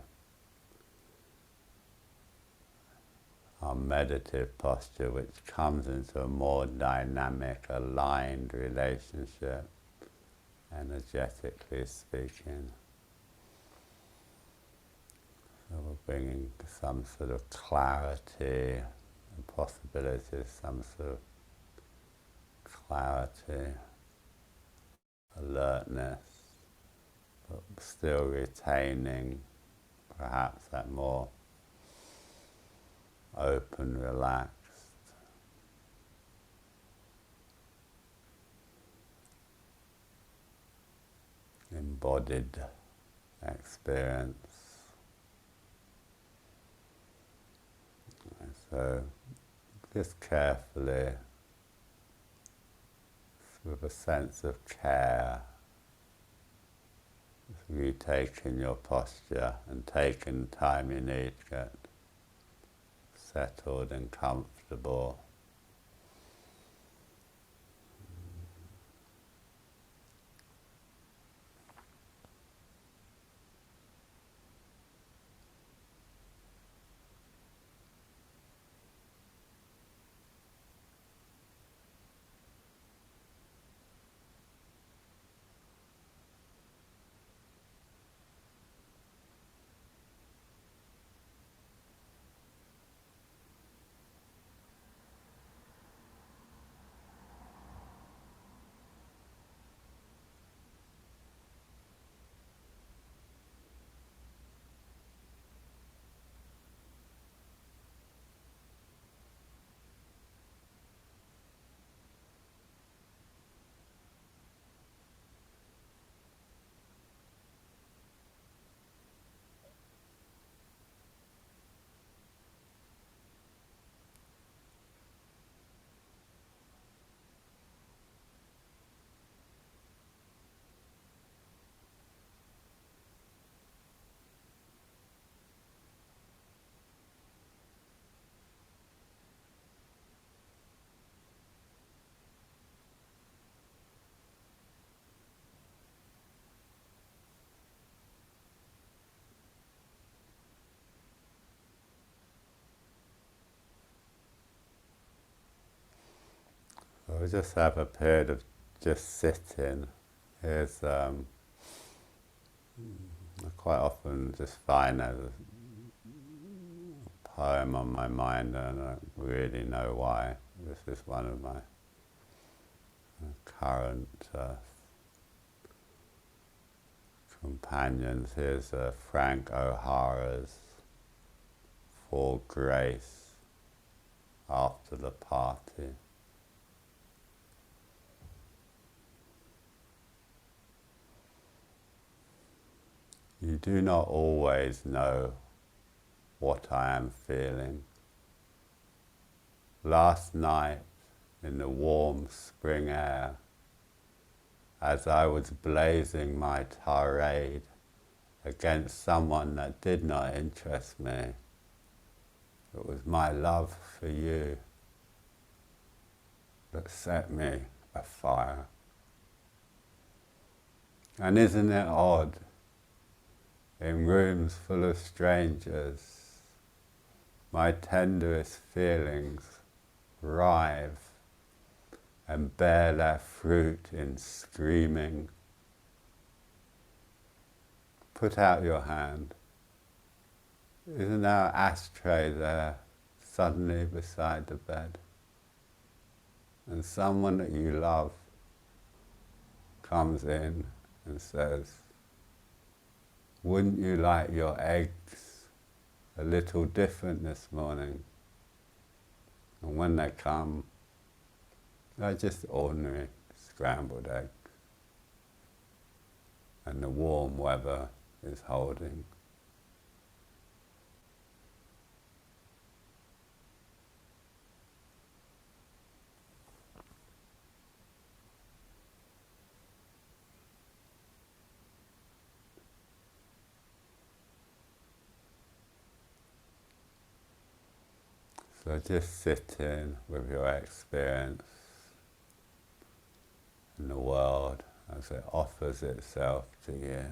[SPEAKER 1] our meditative posture, which comes into a more dynamic, aligned relationship, energetically speaking. So we're bringing some sort of clarity and possibility, some sort of clarity, alertness, but still retaining perhaps that more open, relaxed, embodied experience. And so just carefully, with a sense of care, retaking your posture and taking the time you need to get settled and comfortable. We'll just have a period of just sitting. Here's I quite often just find there's a poem on my mind, and I don't really know why. This is one of my current companions. Here's Frank O'Hara's For Grace After the Party. You do not always know what I am feeling. Last night, in the warm spring air, as I was blazing my tirade against someone that did not interest me, it was my love for you that set me afire. And isn't it odd? In rooms full of strangers, my tenderest feelings writhe and bear their fruit in screaming. Put out your hand. Isn't our ashtray there suddenly beside the bed? And someone that you love comes in and says, wouldn't you like your eggs a little different this morning? And when they come, they're just ordinary scrambled eggs. And the warm weather is holding. So just sit in with your experience in the world as it offers itself to you.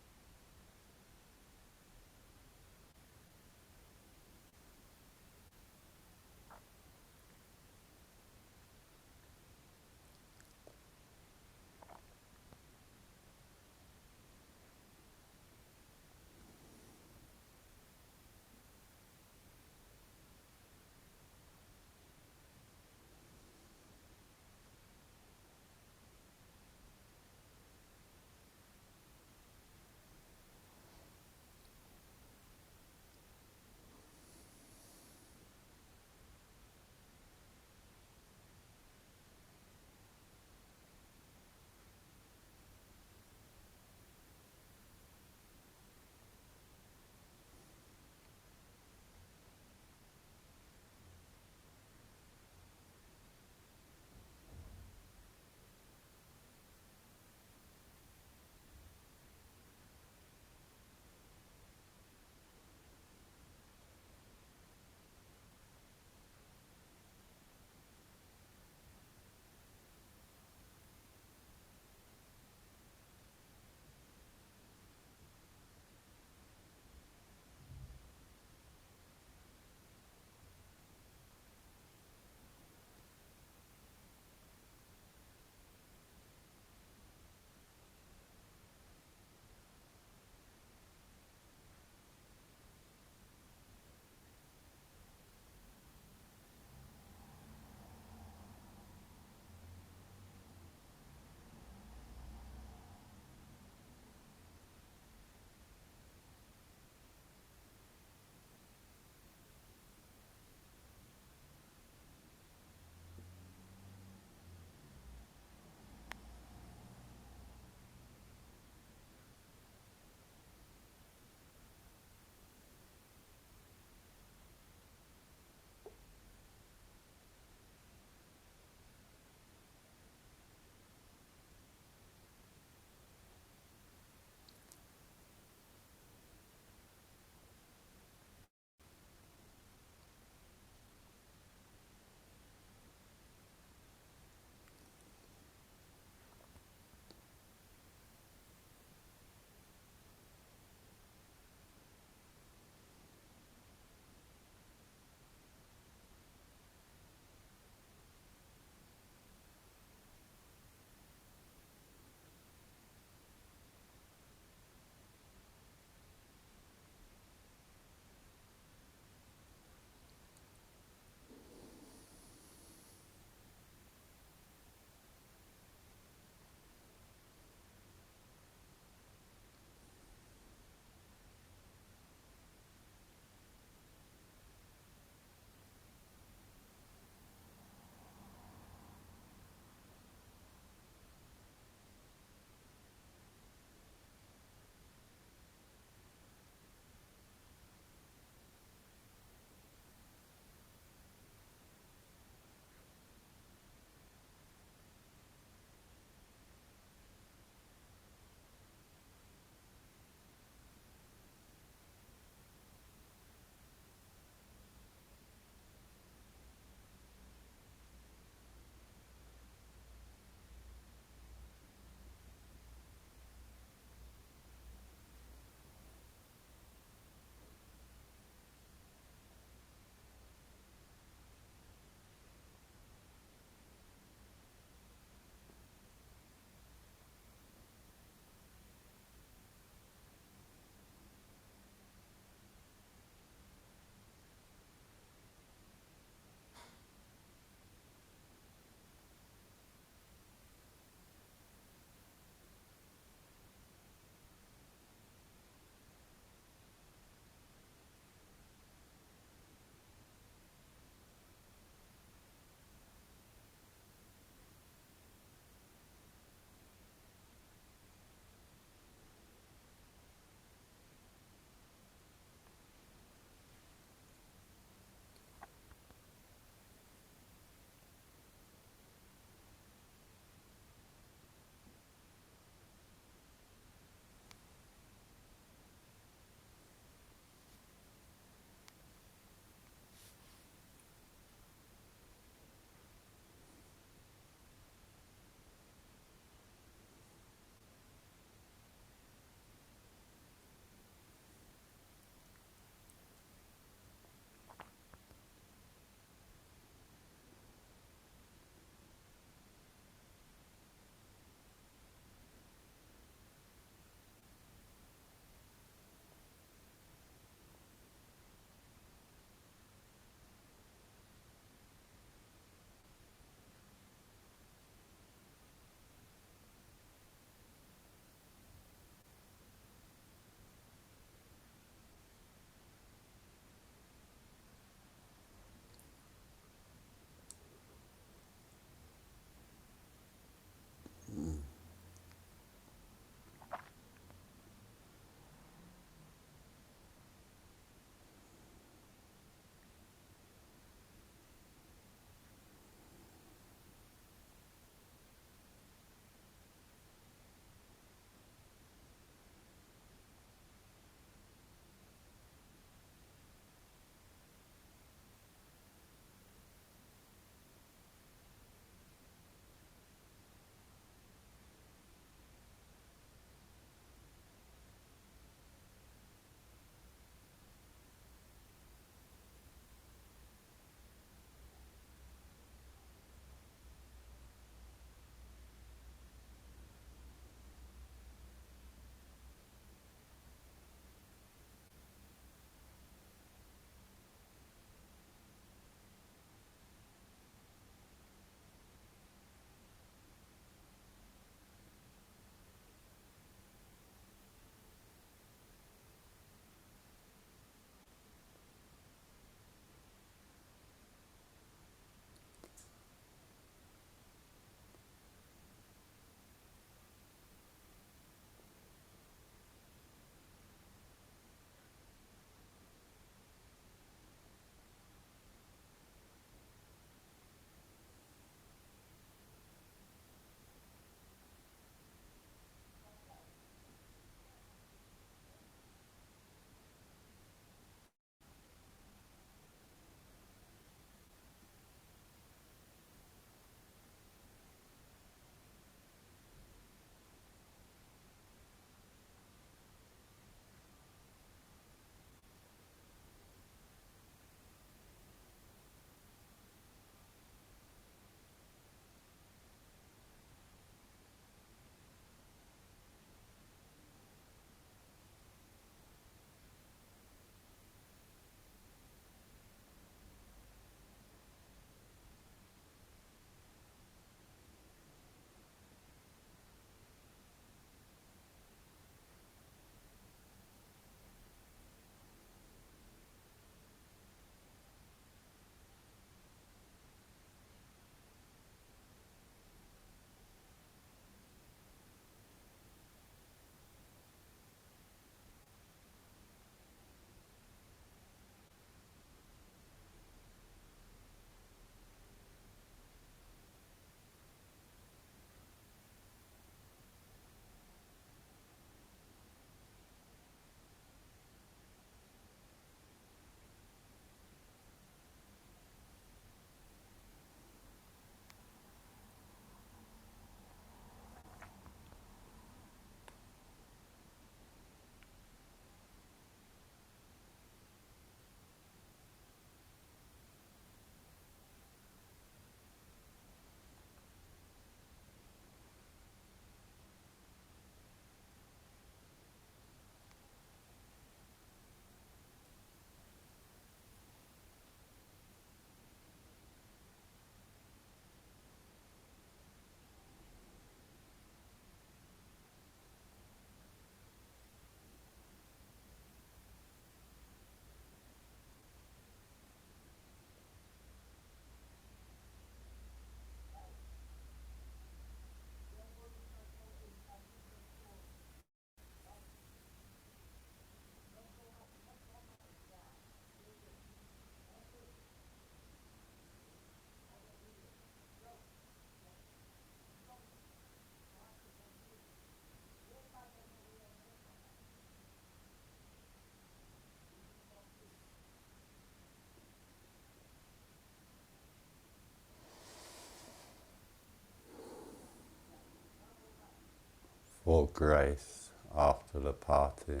[SPEAKER 1] or grace after the party.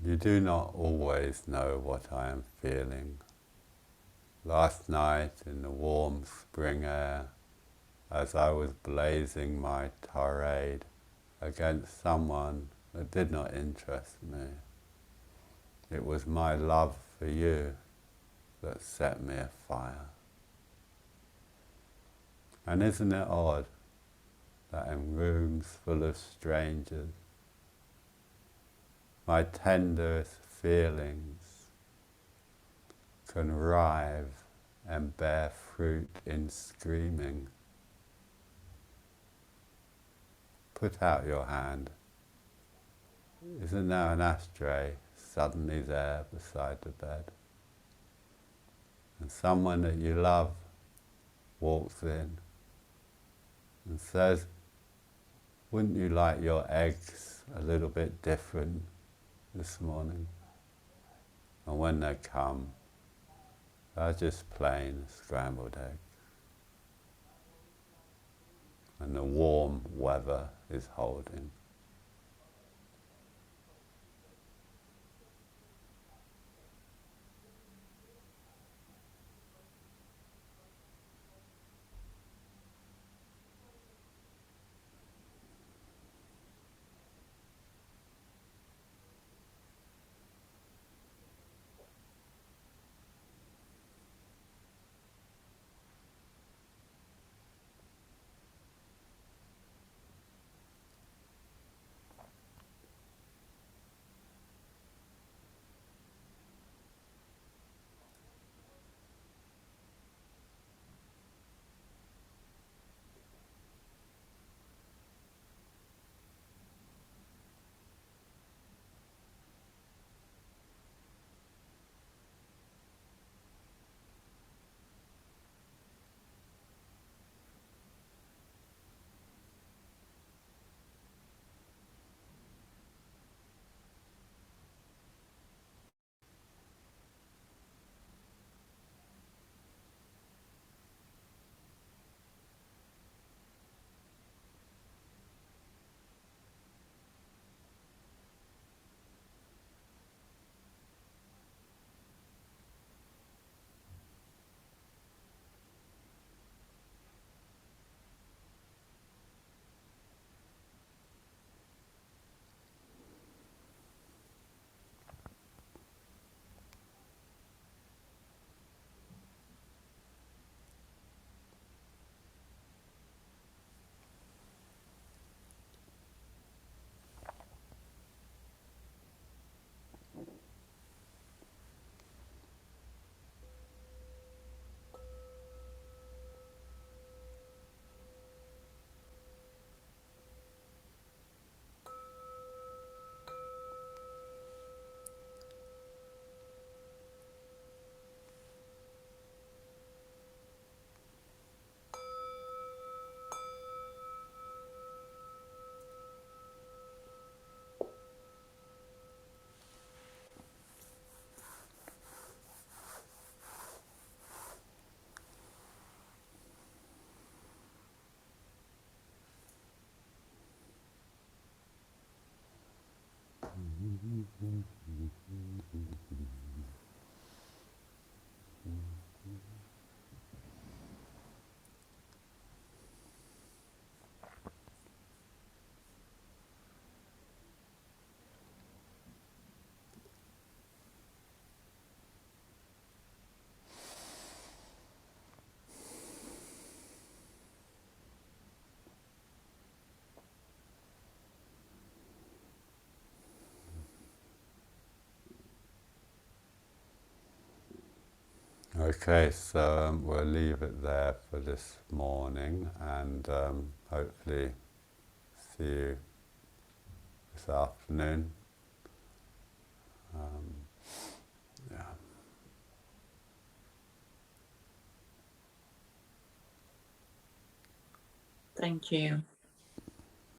[SPEAKER 1] You do not always know what I am feeling. Last night in the warm spring air, as I was blazing my tirade against someone that did not interest me, it was my love for you that set me afire. And isn't it odd that in rooms full of strangers, my tenderest feelings can writhe and bear fruit in screaming? Put out your hand. Isn't there an ashtray suddenly there beside the bed? And someone that you love walks in and says, wouldn't you like your eggs a little bit different this morning? And when they come, they're just plain scrambled eggs. And the warm weather is holding. Okay, so we'll leave it there for this morning, and hopefully see you this afternoon. Yeah.
[SPEAKER 3] Thank you.